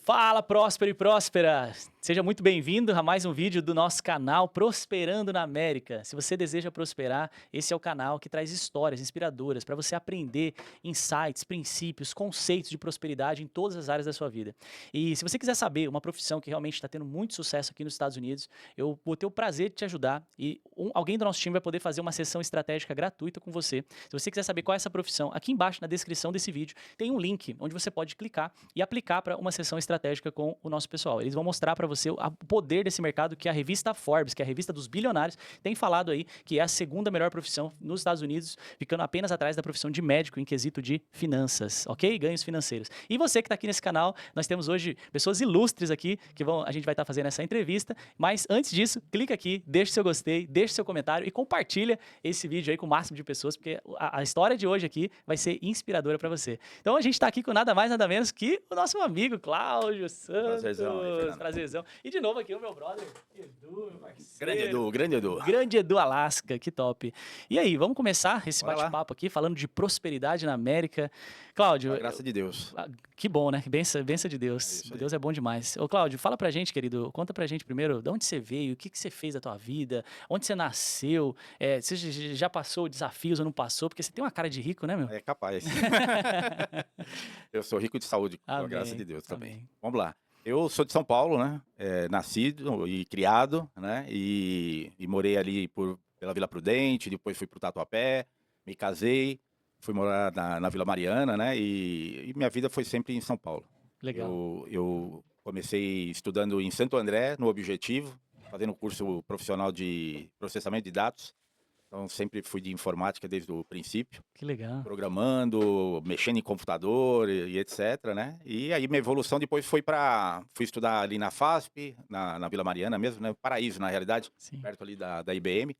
Fala, próspero e próspera! Seja muito bem-vindo a mais um vídeo do nosso canal Prosperando na América. Se você deseja prosperar, esse é o canal que traz histórias inspiradoras para você aprender insights, princípios, conceitos de prosperidade em todas as áreas da sua vida. E se você quiser saber uma profissão que realmente está tendo muito sucesso aqui nos Estados Unidos, eu vou ter o prazer de te ajudar e alguém do nosso time vai poder fazer uma sessão estratégica gratuita com você. Se você quiser saber qual é essa profissão, aqui embaixo na descrição desse vídeo tem um link onde você pode clicar e aplicar para uma sessão estratégica com o nosso pessoal. Eles vão mostrar para você o poder desse mercado que a revista Forbes, que é a revista dos bilionários, tem falado aí que é a segunda melhor profissão nos Estados Unidos, ficando apenas atrás da profissão de médico em quesito de finanças, ok? Ganhos financeiros. E você que está aqui nesse canal, nós temos hoje pessoas ilustres aqui que a gente vai estar fazendo essa entrevista, mas antes disso, clica aqui, deixa seu gostei, deixa seu comentário e compartilha esse vídeo aí com o máximo de pessoas, porque a história de hoje aqui vai ser inspiradora para você. Então a gente está aqui com nada mais, nada menos que o nosso amigo Cláudio Santos. Prazerzão. E de novo aqui o meu brother, Edu, meu parceiro. Grande Edu. Grande Edu Alasca, que top. E aí, vamos começar esse Bora lá. bate-papo aqui, falando de prosperidade na América. Cláudio... Com a graça de Deus. Que bom, né? Benção de Deus. Isso aí. Deus é bom demais. Ô, Cláudio, fala pra gente, querido, conta pra gente primeiro de onde você veio, o que você fez da tua vida, onde você nasceu, você já passou desafios ou não passou, porque você tem uma cara de rico, né, meu? É capaz. Eu sou rico de saúde, com a Amém, graça de Deus também. amém. Vamos lá. Eu sou de São Paulo, né? Nascido e criado, né? E morei ali pela Vila Prudente, depois fui pro Tatuapé, me casei, fui morar na Vila Mariana, né? E minha vida foi sempre em São Paulo. Legal. Eu comecei estudando em Santo André, no Objetivo, fazendo curso profissional de processamento de dados. Então, sempre fui de informática desde o princípio, Que legal. programando, mexendo em computador e etc, né? E aí minha evolução depois fui estudar ali na FASP, na Vila Mariana mesmo, né? Paraíso, na realidade, Sim. perto ali da IBM.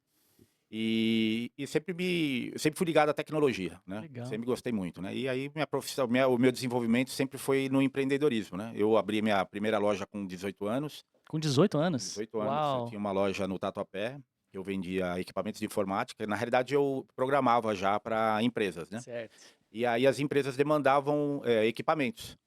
E sempre fui ligado à tecnologia, né? Legal. Sempre gostei muito, né? E aí minha profissão, o meu desenvolvimento sempre foi no empreendedorismo, né? Eu abri minha primeira loja com 18 anos. Com 18 anos? 18 anos, eu Uau. tinha uma loja no Tatuapé, que eu vendia equipamentos de informática. Na realidade, eu programava já para empresas, né? Certo. E aí as empresas demandavam equipamentos.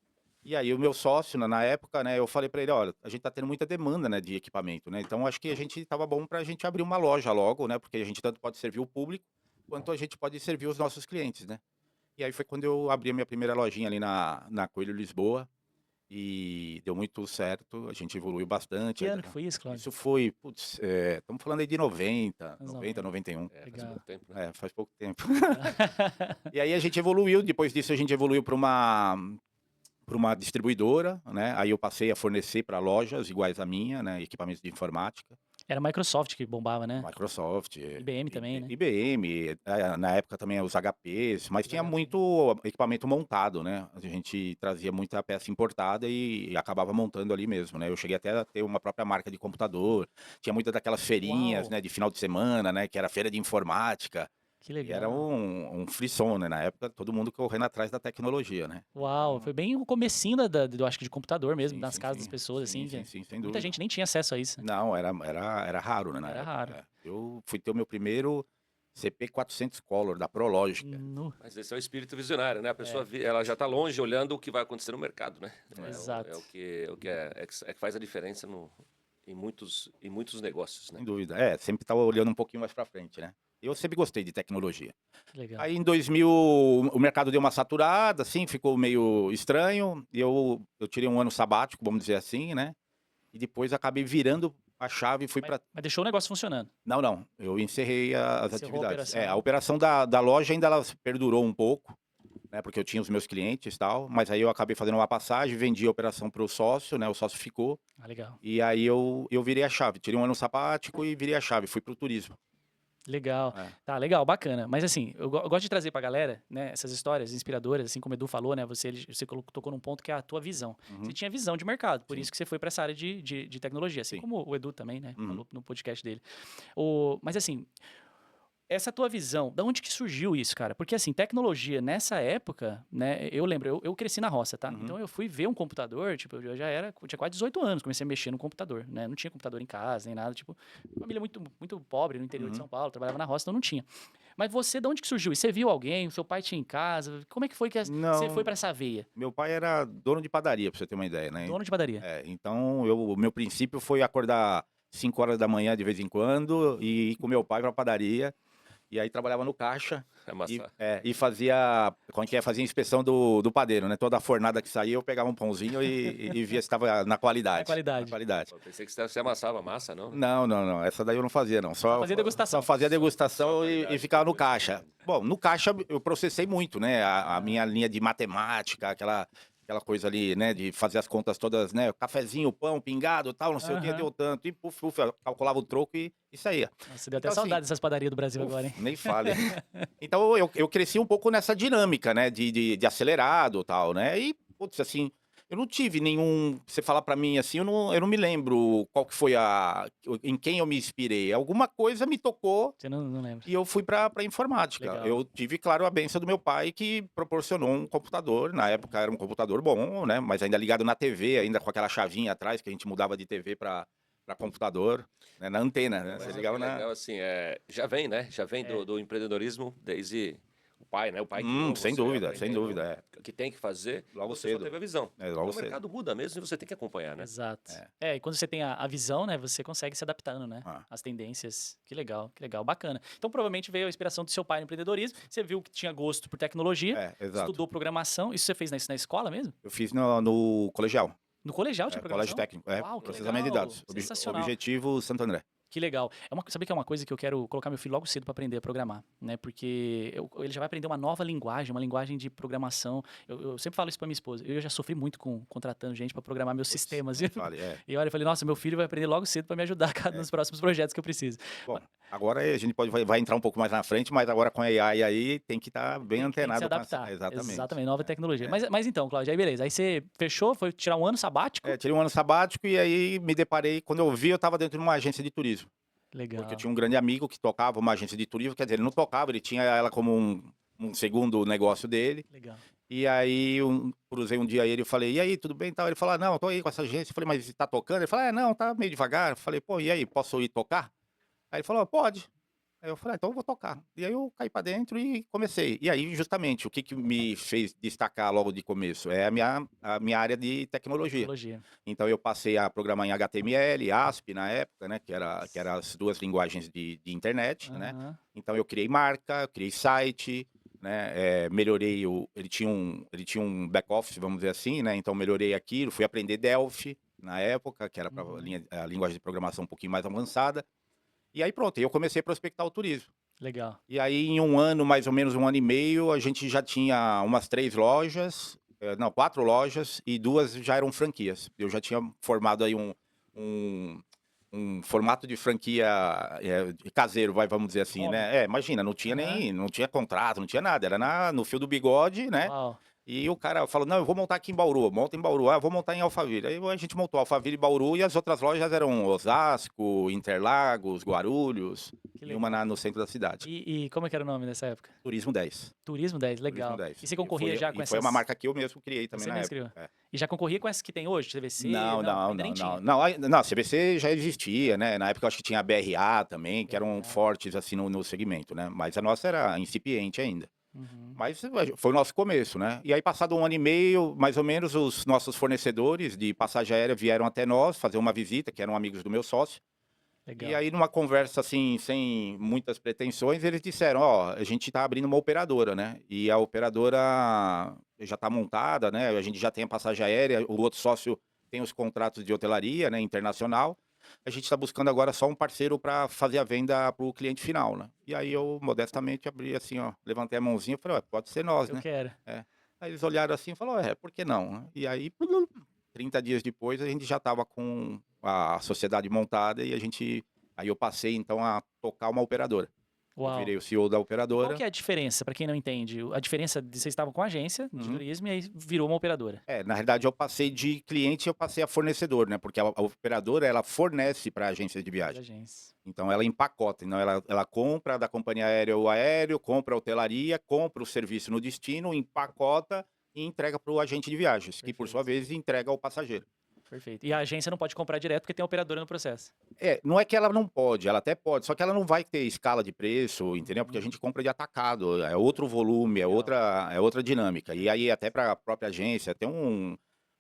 E aí o meu sócio, na época, né, eu falei para ele, olha, a gente tá tendo muita demanda, né, de equipamento, né? Então acho que a gente tava bom pra gente abrir uma loja logo, né? Porque a gente tanto pode servir o público, quanto a gente pode servir os nossos clientes, né? E aí foi quando eu abri a minha primeira lojinha ali na Coelho Lisboa. E deu muito certo, a gente evoluiu bastante. Que ano que foi isso, Cláudio? Isso foi, putz, estamos falando aí de 90, Anos 90, 91. Faz Legal. pouco tempo, né? Faz pouco tempo. E aí a gente evoluiu, depois disso a gente evoluiu para uma distribuidora, né? Aí eu passei a fornecer para lojas iguais à minha, né? Equipamentos de informática, Era a Microsoft que bombava, né? Microsoft, IBM também, né? IBM, na época também os HPs, mas Os tinha HP. muito equipamento montado, né? A gente trazia muita peça importada e acabava montando ali mesmo, né? Eu cheguei até a ter uma própria marca de computador, tinha muitas daquelas feirinhas, Uau. né, de final de semana, né, que era feira de informática, Que e era legal. um frisson, né? Na época, todo mundo correndo atrás da tecnologia, né? Uau, Então, foi bem o comecinho eu acho que de computador mesmo, sim, nas sim, casas das sim, pessoas, sim, assim, sim, que sim, sem muita dúvida. gente nem tinha acesso a isso, né? Não, era raro, né, na Era época. raro. Eu fui ter o meu primeiro CP400 Color da Prologic. No... Mas esse é o espírito visionário, né? A pessoa É. ela já está longe olhando o que vai acontecer no mercado, né? Exato. É o que faz a diferença em muitos negócios, né? Sem dúvida. Sempre estava olhando um pouquinho mais para frente, né? Eu sempre gostei de tecnologia. Que legal. Aí em 2000 o mercado deu uma saturada, assim, ficou meio estranho. E eu tirei um ano sabático, vamos dizer assim, né? E depois acabei virando a chave e fui para... Mas deixou o negócio funcionando. Não, eu encerrei as Encerrou a atividades. operação. A operação da loja ainda ela perdurou um pouco, né? Porque eu tinha os meus clientes e tal. Mas aí eu acabei fazendo uma passagem, vendi a operação para o sócio, né? O sócio ficou. Ah, legal. E aí eu virei a chave. Tirei um ano sabático e virei a chave. Fui pro turismo. Legal. É. Tá, legal, bacana. Mas assim, eu gosto de trazer pra galera, né, essas histórias inspiradoras, assim como o Edu falou, né, você tocou num ponto que é a tua visão. Uhum. Você tinha visão de mercado, por Sim. isso que você foi pra essa área de tecnologia, assim Sim. como o Edu também, né, Uhum. falou no podcast dele. Mas assim, essa tua visão, da onde que surgiu isso, cara? Porque assim, tecnologia nessa época, né, eu lembro, eu cresci na roça, tá? Uhum. Então eu fui ver um computador, tipo, eu tinha quase 18 anos, comecei a mexer no computador, né? Não tinha computador em casa, nem nada, tipo, família muito, muito pobre no interior de Uhum. São Paulo, trabalhava na roça, então não tinha. Mas você, de onde que surgiu isso? Você viu alguém? O seu pai tinha em casa? Como é que foi que você Não, foi pra essa veia? meu pai era dono de padaria, pra você ter uma ideia, né. Dono de padaria. Então o meu princípio foi acordar 5 horas da manhã de vez em quando e ir com meu pai pra padaria, e aí trabalhava no caixa Amassar. e fazia, como é que é, fazia inspeção do padeiro, né, toda a fornada que saía eu pegava um pãozinho e via se estava na Na qualidade. qualidade. Na qualidade. Eu pensei que você amassava massa, não? Não, não, não, essa daí eu não fazia não, Só fazia degustação. só fazia Só degustação a e qualidade ficava no depois, caixa. né? Bom, no caixa eu processei muito, né, a minha linha de matemática, aquela coisa ali, né, de fazer as contas todas, né, cafezinho, pão, pingado, tal, não sei o que, Aham. deu tanto, e puf, puf, eu calculava o troco e saía. Nossa, deu até Então assim, saudade dessas padarias do Brasil agora, hein? nem fale. Então eu cresci um pouco nessa dinâmica, né, de acelerado, tal, né, e putz, assim, eu não tive nenhum, você falar pra mim assim, eu não me lembro qual que foi em quem eu me inspirei, alguma coisa me tocou Você não lembra. e eu fui pra informática. Legal. Eu tive, claro, a bênção do meu pai que proporcionou um computador, na época era um computador bom, né, mas ainda ligado na TV, ainda com aquela chavinha atrás que a gente mudava de TV pra computador, né, na antena, né, você Mas o que ligava é na... legal, assim, já vem, né? Já vem É. do empreendedorismo desde o pai, né? O pai criou Sem você dúvida, sem aprendendo dúvida, que tem que fazer, logo você só cedo. teve a visão. Logo Então o cedo. mercado muda mesmo e você tem que acompanhar, né? Exato. É. E quando você tem a visão, né, você consegue se adaptando, né? Ah. As tendências. Que legal, bacana. Então, provavelmente veio a inspiração do seu pai no empreendedorismo, você viu que tinha gosto por tecnologia, Exato. estudou programação, isso você fez na escola mesmo? Eu fiz no colegial, No colegial tinha colégio programação? técnico, Uau, que processamento de legal, dados, sensacional. objetivo Santo André. Que legal. Sabe que é uma coisa que eu quero colocar meu filho logo cedo para aprender a programar, né? Porque ele já vai aprender uma nova linguagem, uma linguagem de programação. Eu sempre falo isso para minha esposa. Eu já sofri muito com contratando gente para programar meus Putz, sistemas. nem fale, E olha, eu falei, nossa, meu filho vai aprender logo cedo para me ajudar nos próximos projetos que eu preciso. Bom, agora a gente vai entrar um pouco mais na frente, mas agora com a AI aí tem que estar bem Tem que se antenado com adaptar. exatamente. Nova tecnologia. Mas então, Cláudio, aí beleza. Aí você fechou, foi tirar um ano sabático? Tirei um ano sabático e aí me deparei, quando eu vi, eu estava dentro de uma agência de turismo. Legal. Porque eu tinha um grande amigo que tocava uma agência de turismo, quer dizer, ele não tocava, ele tinha ela como um segundo negócio dele. Legal. E aí cruzei um dia ele e falei, e aí, tudo bem e tal? Ele falou, "Ah, não, eu tô aí com essa agência." Eu falei, mas tá tocando? Ele falou, não, tá meio devagar. Eu falei, pô, e aí, posso ir tocar? Aí ele falou, pode. Aí eu falei, então eu vou tocar. E aí eu caí pra dentro e comecei. E aí, justamente, o que me fez destacar logo de começo é a minha área de tecnologia. Tecnologia. Então eu passei a programar em HTML, ASP na época, né, que era as duas linguagens de internet, né. Aham. Então eu criei marca, eu criei site, né, melhorei ele tinha um back office, vamos dizer assim, né, então melhorei aquilo, fui aprender Delphi na época, que era pra Uhum. a linguagem de programação um pouquinho mais avançada. E aí pronto, aí eu comecei a prospectar o turismo. Legal. E aí em um ano, mais ou menos 1 ano e meio, a gente já tinha umas 3 lojas, não, 4 lojas e 2 já eram franquias. Eu já tinha formado aí um um formato de franquia, caseiro, vamos dizer assim, Home. né. Imagina, Aham. não tinha contrato, não tinha nada, era no fio do bigode, né. Uau. E o cara falou: "Não, eu vou montar aqui em Bauru", monta em Bauru, eu vou montar em Alphaville. Aí a gente montou Alphaville e Bauru e as outras lojas eram Osasco, Interlagos, Guarulhos Que e uma legal. no centro da cidade. E como é que era o nome nessa época? Turismo 10. Turismo 10, Turismo legal. 10. E você concorria já com E foi essas... uma marca que eu mesmo criei também Você na mesmo época. criou? E já concorria com essas que tem hoje? CVC? Não, não, Ainda nem não, não. tinha. Não, não, a CVC já existia, né, na época eu acho que tinha a BRA também, que eram BRA. fortes, assim, no segmento, né, mas a nossa era incipiente ainda. Uhum. Mas foi o nosso começo, né. E aí passado 1 ano e meio, mais ou menos, os nossos fornecedores de passagem aérea vieram até nós fazer uma visita, que eram amigos do meu sócio. Legal. E aí numa conversa, assim, sem muitas pretensões, eles disseram: "Ó, a gente tá abrindo uma operadora, né, e a operadora já tá montada, né, a gente já tem a passagem aérea, o outro sócio tem os contratos de hotelaria, né, internacional. A gente tá buscando agora só um parceiro para fazer a venda para o cliente final, né". E aí eu modestamente abri assim, ó, levantei a mãozinha e falei: "Ué, pode ser nós, Eu né". quero. É. Aí eles olharam assim e falaram: "Por que não?" E aí 30 dias depois a gente já estava com a sociedade montada e aí eu passei então a tocar uma operadora. Eu Uau. virei o CEO da E qual operadora. que é a diferença, para quem não entende? A diferença de vocês estavam com a agência de Uhum. turismo e aí virou uma operadora. Na realidade eu passei de cliente, eu passei a fornecedor, né, porque a operadora ela fornece para agências de Das viagem. agências. Então ela empacota, então ela compra da companhia aérea o aéreo, compra a hotelaria, compra o serviço no destino, empacota e entrega para o agente de viagens, que por sua Perfeito. vez entrega ao passageiro. Perfeito. E a agência não pode comprar direto porque tem a operadora no processo. Não é que ela não pode, ela até pode, só que ela não vai ter escala de preço, entendeu? Porque a Uhum. gente compra de atacado, é outro volume, Legal. é outra dinâmica. E aí até para a própria agência tem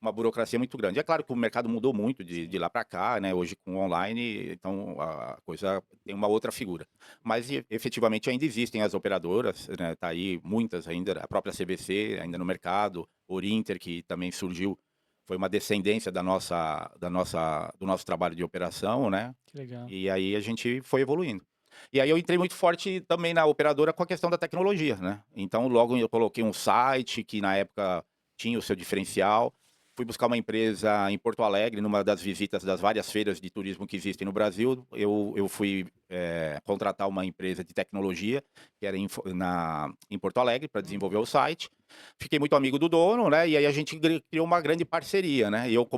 uma burocracia muito grande. É claro que o mercado mudou muito de Sim. lá para cá, né? Hoje com online, então a coisa tem uma outra figura. Mas efetivamente ainda existem as operadoras, né? Tá aí muitas ainda, a própria CVC ainda no mercado, Orinter que também surgiu, foi uma descendência do nosso trabalho de operação, né? Que legal. E aí a gente foi evoluindo. E aí eu entrei muito forte também na operadora com a questão da tecnologia, né. Então logo eu coloquei um site que na época tinha o seu diferencial, fui buscar uma empresa em Porto Alegre, numa das visitas das várias feiras de turismo que existem no Brasil, eu fui, contratar uma empresa de tecnologia, que era em Porto Alegre, para desenvolver o site. Fiquei muito amigo do dono, né, e aí a gente criou uma grande parceria, né, e eu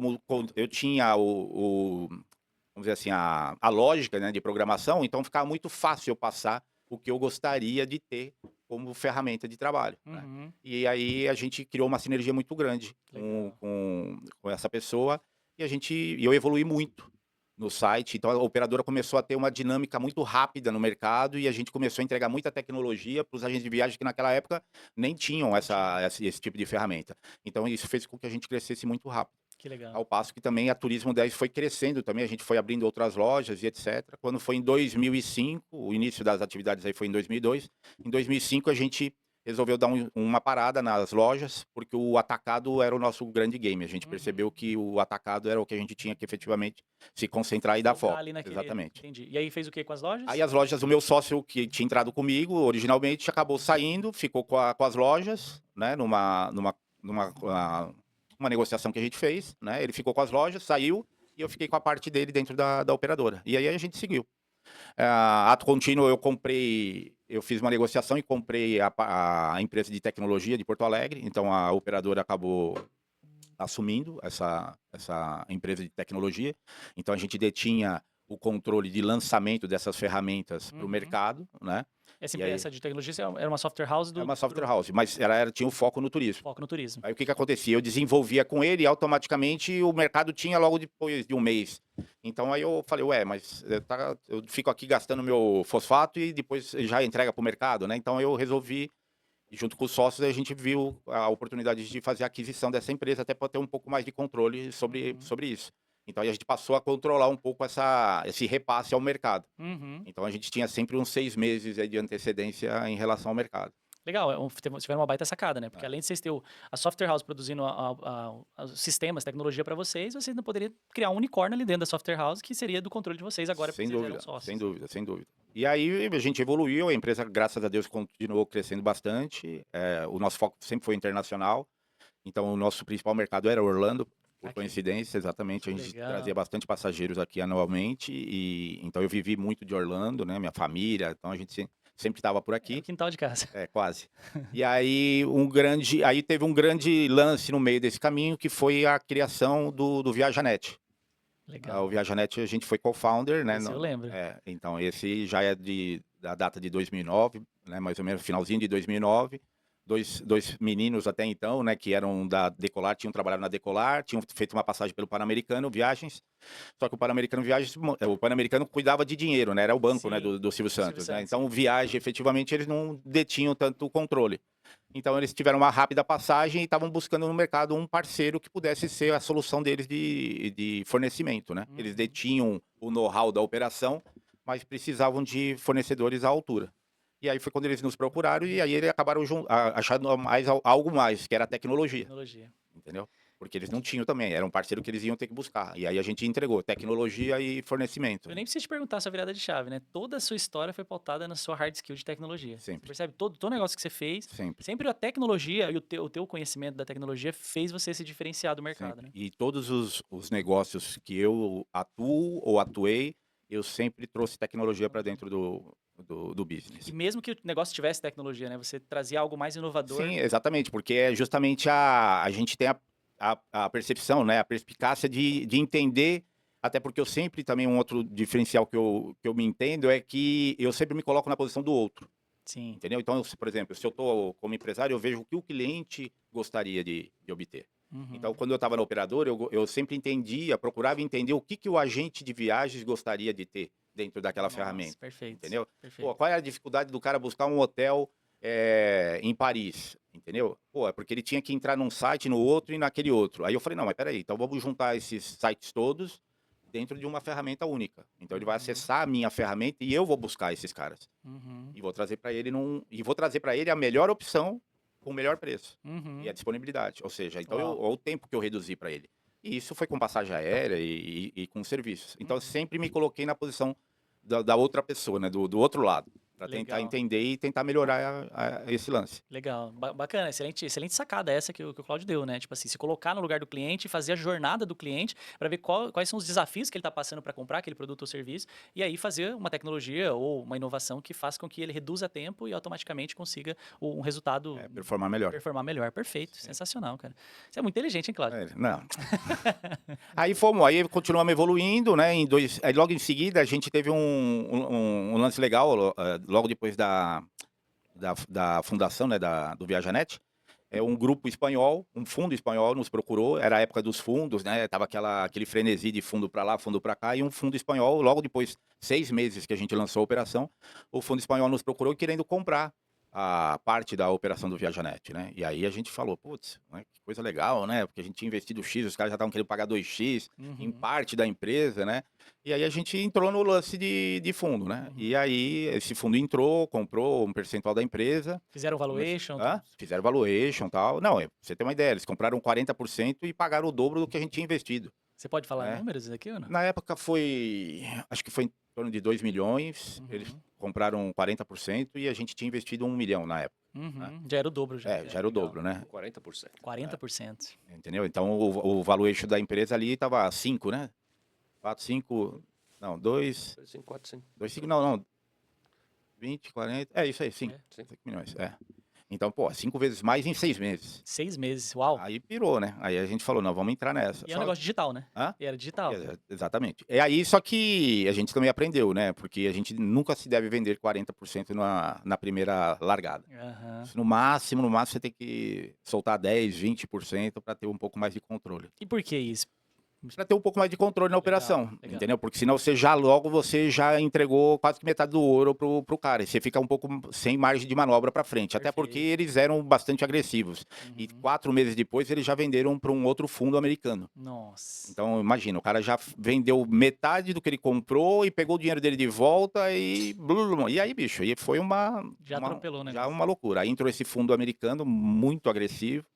eu tinha vamos dizer assim, a lógica, né, de programação, então ficava muito fácil eu passar o que eu gostaria de ter como ferramenta de trabalho, né. Uhum. E aí a gente criou uma sinergia muito grande com Legal. com essa pessoa, e eu evoluí muito no site, então a operadora começou a ter uma dinâmica muito rápida no mercado e a gente começou a entregar muita tecnologia para os agentes de viagem que naquela época nem tinham esse tipo de ferramenta. Então isso fez com que a gente crescesse muito rápido. Que legal. Ao passo que também a Turismo 10 foi crescendo também, a gente foi abrindo outras lojas e etcétera. Quando foi em 2005, o início das atividades aí foi em 2002, em 2005 a gente resolveu dar uma parada nas lojas, porque o atacado era o nosso grande game. A gente percebeu Uhum. que o atacado era o que a gente tinha que efetivamente se concentrar e dar Focar foco. ali naquele Exatamente. entendi. E aí fez o quê com as Aí lojas? as lojas, o meu sócio que tinha entrado comigo originalmente acabou saindo, ficou com as lojas, né, numa uma negociação que a gente fez, né, ele ficou com as lojas, saiu, e eu fiquei com a parte dele dentro da operadora. E aí a gente seguiu. Ato contínuo eu fiz uma negociação e comprei a empresa de tecnologia de Porto Alegre, então a operadora acabou assumindo essa empresa de tecnologia. Então a gente detinha o controle de lançamento dessas ferramentas para o Uhum. mercado, né. Essa E aí empresa de tecnologia era uma software house é do uma software pro house, mas tinha o foco no turismo. foco no turismo. Aí o que que acontecia? Eu desenvolvia com ele e automaticamente o mercado tinha logo depois de um mês. Então aí eu falei: "Ué, mas eu fico aqui gastando meu fosfato e depois já entrega para o mercado, né". Então eu resolvi, junto com os sócios, a gente viu a oportunidade de fazer a aquisição dessa empresa, até para ter um pouco mais de controle Uhum. sobre isso. Então aí a gente passou a controlar um pouco esse repasse ao mercado. Uhum. Então a gente tinha sempre uns 6 meses aí de antecedência em relação ao mercado. Legal, tiveram uma baita sacada, né, porque É, além de vocês ter a software house produzindo os sistemas, tecnologia para vocês, vocês ainda poderiam criar um unicórnio ali dentro da software house, que seria do controle de vocês agora, porque sem vocês eram dúvida, sem sócios. dúvida, sem dúvida. E aí a gente evoluiu, a empresa, graças a Deus, continuou crescendo bastante. O nosso foco sempre foi internacional, então o nosso principal mercado era Orlando, por Aqui, coincidência, exatamente. que A gente trazia legal. bastante passageiros aqui anualmente, e então eu vivi muito de Orlando, né? Minha família, então a gente sempre estava por Era o aqui. quintal de casa. É, quase. E aí aí teve um grande lance no meio desse caminho, que foi a criação do Viajanet. O Legal. Viajanet a gente foi co-founder, né, Esse eu lembro. então esse já é da data de 2009, né, mais ou menos finalzinho de 2009. Dois meninos até então, né, que eram da Decolar, tinham trabalhado na Decolar, tinham feito uma passagem pelo Pan-Americano Viagens, só que o Pan-Americano Viagens, o Pan-Americano cuidava de dinheiro, né, era o banco, né, Sim, do Silvio do Silvio Santos, né, Santos, então sim. o Viagem, efetivamente, eles não detinham tanto o controle. Então eles tiveram uma rápida passagem e estavam buscando no mercado um parceiro que pudesse ser a solução deles de fornecimento, né. Eles Uhum. detinham o know-how da operação, mas precisavam de fornecedores à altura. E aí foi quando eles nos procuraram e aí eles acabaram achando algo mais, que era a tecnologia, Tecnologia. entendeu. Porque eles não tinham também, era um parceiro que eles iam ter que buscar. E aí a gente entregou tecnologia e fornecimento, Eu nem preciso te perguntar essa virada de chave, né? Toda a sua história foi pautada na sua hard skill de tecnologia. Você sempre, percebe? Todo negócio que você fez, sempre. sempre a tecnologia e o teu conhecimento da tecnologia fez você se diferenciar do mercado, Sempre. né? E todos os negócios que eu atuo ou atuei, eu sempre trouxe tecnologia para Tecnologia. dentro do E business. mesmo que o negócio tivesse tecnologia, né? Você trazia algo mais inovador. Sim, exatamente, porque é justamente a gente tem a percepção, né, a perspicácia de entender, até porque eu sempre também um outro diferencial que eu me entendo é que eu sempre me coloco na posição do outro, Sim. entendeu? Então, por exemplo, se eu estou como empresário, eu vejo o que o cliente gostaria de obter. Uhum. Então, quando eu estava na operadora, eu sempre entendia, procurava entender o que que o agente de viagens gostaria de ter dentro daquela Nossa, ferramenta, perfeito, entendeu? Pô, perfeito. qual é a dificuldade do cara buscar um hotel em Paris, entendeu? Pô, é porque ele tinha que entrar num site, no outro e naquele outro. Aí eu falei, não, mas peraí, então vamos juntar esses sites todos dentro de uma ferramenta única. Então ele vai Uhum. acessar a minha ferramenta e eu vou buscar esses caras. Uhum. E vou trazer para ele e vou trazer para ele a melhor opção com o melhor preço. E Uhum. a disponibilidade. Ou seja, então Uau. o tempo que eu reduzi para ele. E isso foi com passagem aérea e com serviços. Então eu Uhum. sempre me coloquei na posição da outra pessoa, né? Do outro lado. Para tentar Legal. entender e tentar melhorar esse lance. Legal, bacana, excelente, excelente sacada essa que o Claudio deu, né? Tipo assim, se colocar no lugar do cliente e fazer a jornada do cliente para ver quais são os desafios que ele está passando para comprar aquele produto ou serviço e aí fazer uma tecnologia ou uma inovação que faça com que ele reduza tempo e automaticamente consiga um resultado Performar melhor. performar melhor. Perfeito, sensacional, cara. Você é muito inteligente, hein, Claudio? Não. Aí continuamos evoluindo, né? Aí logo em seguida a gente teve um lance legal, logo depois da fundação, né, do Viajanet. Um grupo espanhol, um fundo espanhol nos procurou, era a época dos fundos, né? Tava aquele frenesi de fundo para lá, fundo para cá, e um fundo espanhol, logo depois, 6 meses que a gente lançou a operação, o fundo espanhol nos procurou querendo comprar a parte da operação do Viajanet, né? E aí a gente falou, putz, né, que coisa legal, né? Porque a gente tinha investido X, os caras já estavam querendo pagar 2x em Uhum. parte da empresa, né? E aí a gente entrou no lance de fundo, né? E aí esse fundo entrou, comprou um percentual da empresa. Fizeram valuation? Fizeram valuation e tal. Não, pra você ter uma ideia, eles compraram 40% e pagaram o dobro do que a gente tinha investido, Você pode falar né? números aqui ou não? Na época acho que foi em torno de 2 milhões, eles Uhum. compraram 40% e a gente tinha investido 1 milhão na época, né? Uhum. Já era o dobro já. Já era o Legal. dobro, né? 40%. 40%. Entendeu? Então o valuation da empresa ali tava 5, né? 4, 5, não, 2, 5, 4, 5. 2, 5, não, 20, 40, isso aí, 5, É. 5 milhões, Então, pô, 5 vezes mais em 6 meses. 6 meses, uau. Aí pirou, né? Aí a gente falou, não, vamos entrar nessa. E é um negócio digital, né? Hã? E era digital. Exatamente. É aí, só que a gente também aprendeu, né? Porque a gente nunca se deve vender 40% na primeira largada. Aham. No máximo, você tem que soltar 10, 20% para ter um pouco mais de controle. E por que isso? Para ter um pouco mais de controle na operação, legal. entendeu? Porque senão você já entregou quase que metade do ouro pro cara. E você fica um pouco sem margem de manobra para frente. Até porque Perfeito. eles eram bastante agressivos. E 4 meses depois eles já venderam para um outro fundo americano. Nossa. Então, imagina, o cara já vendeu metade do que ele comprou e pegou o dinheiro dele de volta e... E aí, bicho, e foi Já atropelou, né? já uma loucura. Aí entrou esse fundo americano muito agressivo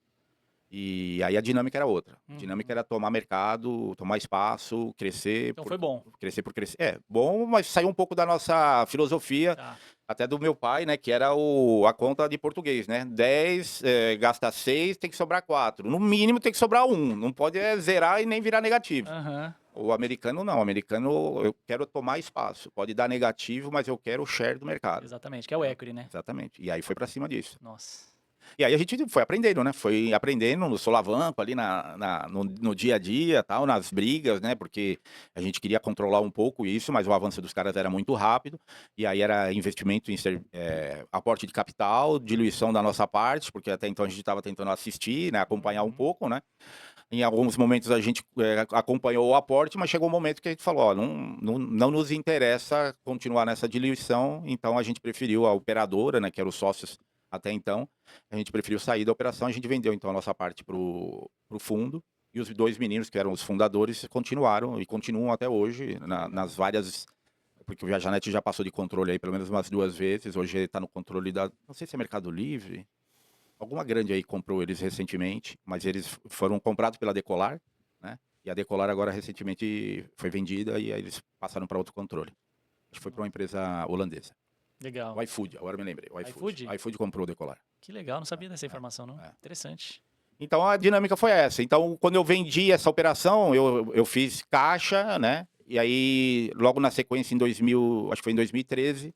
e aí a dinâmica era outra. A dinâmica era tomar mercado, tomar espaço, crescer... Então foi bom. Crescer por crescer. Bom, mas saiu um pouco da nossa filosofia, Tá. até do meu pai, né, que era a conta de português, né? 10, gasta 6, tem que sobrar 4. No mínimo tem que sobrar 1. Não pode zerar e nem virar negativo. Aham. O americano não. O americano, eu quero tomar espaço. Pode dar negativo, mas eu quero o share do mercado. Exatamente, que é o equity, né? Exatamente. E aí foi pra cima disso. Nossa. E aí a gente foi aprendendo, né? Foi aprendendo no solavanco ali no dia a dia, tal, nas brigas, né? Porque a gente queria controlar um pouco isso, mas o avanço dos caras era muito rápido. E aí era investimento em aporte de capital, diluição da nossa parte, porque até então a gente estava tentando assistir, né? Acompanhar um pouco, né? Em alguns momentos a gente acompanhou o aporte, mas chegou um momento que a gente falou, ó, não nos interessa continuar nessa diluição, então a gente preferiu a operadora, né? Que eram os sócios até então, a gente preferiu sair da operação, a gente vendeu então a nossa parte pro fundo, e os 2 meninos que eram os fundadores continuaram e continuam até hoje nas várias, porque o Viajanet já passou de controle aí pelo menos umas 2 vezes, hoje ele tá no controle não sei se é Mercado Livre, alguma grande aí comprou eles recentemente, mas eles foram comprados pela Decolar, né? E a Decolar agora recentemente foi vendida e aí eles passaram para outro controle. Acho que foi para uma empresa holandesa. Legal. O iFood, agora me lembrei. O iFood? O iFood comprou o Decolar. Que legal, não sabia dessa informação, não. Interessante. Então a dinâmica foi essa. Então, quando eu vendi essa operação, eu fiz caixa, né? E aí, logo na sequência, acho que foi em 2013,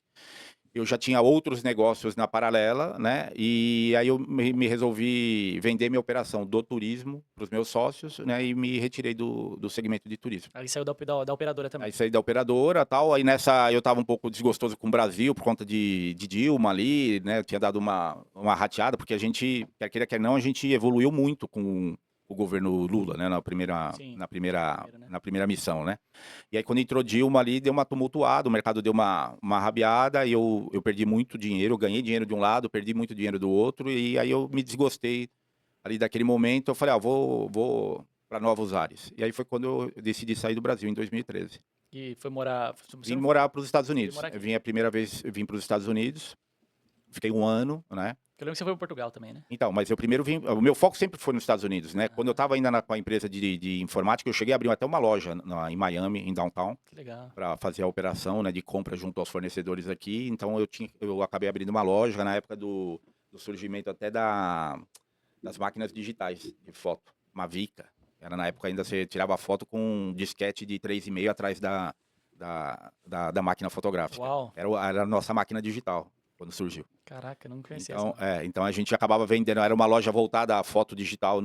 eu já tinha outros negócios na paralela, né? E aí eu me resolvi vender minha operação do turismo para os meus sócios, né? E me retirei do segmento de turismo. Aí saiu da operadora também. Aí saí da operadora e tal. Aí nessa eu tava um pouco desgostoso com o Brasil por conta de Dilma ali, né? Eu tinha dado uma rateada, porque a gente, quer queira, quer não, a gente evoluiu muito com o governo Lula, né, Sim, na primeira, primeiro, né? na primeira missão, né? E aí quando entrou Dilma ali, deu uma tumultuada, o mercado deu uma rabiada, e eu perdi muito dinheiro, eu ganhei dinheiro de um lado, perdi muito dinheiro do outro, e aí eu me desgostei ali daquele momento, eu falei, vou para novos ares. E aí foi quando eu decidi sair do Brasil, em 2013. E foi morar. Você Vim não morar para os Estados você veio Unidos. morar Eu aqui. vim a primeira vez, eu vim para os Estados Unidos, fiquei um ano, né? Eu lembro que você foi para Portugal também, né? Então, mas eu primeiro vim. O meu foco sempre foi nos Estados Unidos, né? Quando eu Aham, estava ainda com a empresa de informática, eu cheguei a abrir até uma loja em Miami, em downtown, que legal. para fazer a operação, né, de compra junto aos fornecedores aqui. Então eu acabei abrindo uma loja na época do surgimento até das máquinas digitais de foto, Mavica. Era na época ainda você tirava foto com um disquete de 3,5 atrás da máquina fotográfica. Uau, Era a nossa máquina digital quando surgiu. caraca, eu não conhecia essa Então, não. então a gente acabava vendendo, era uma loja voltada à foto digital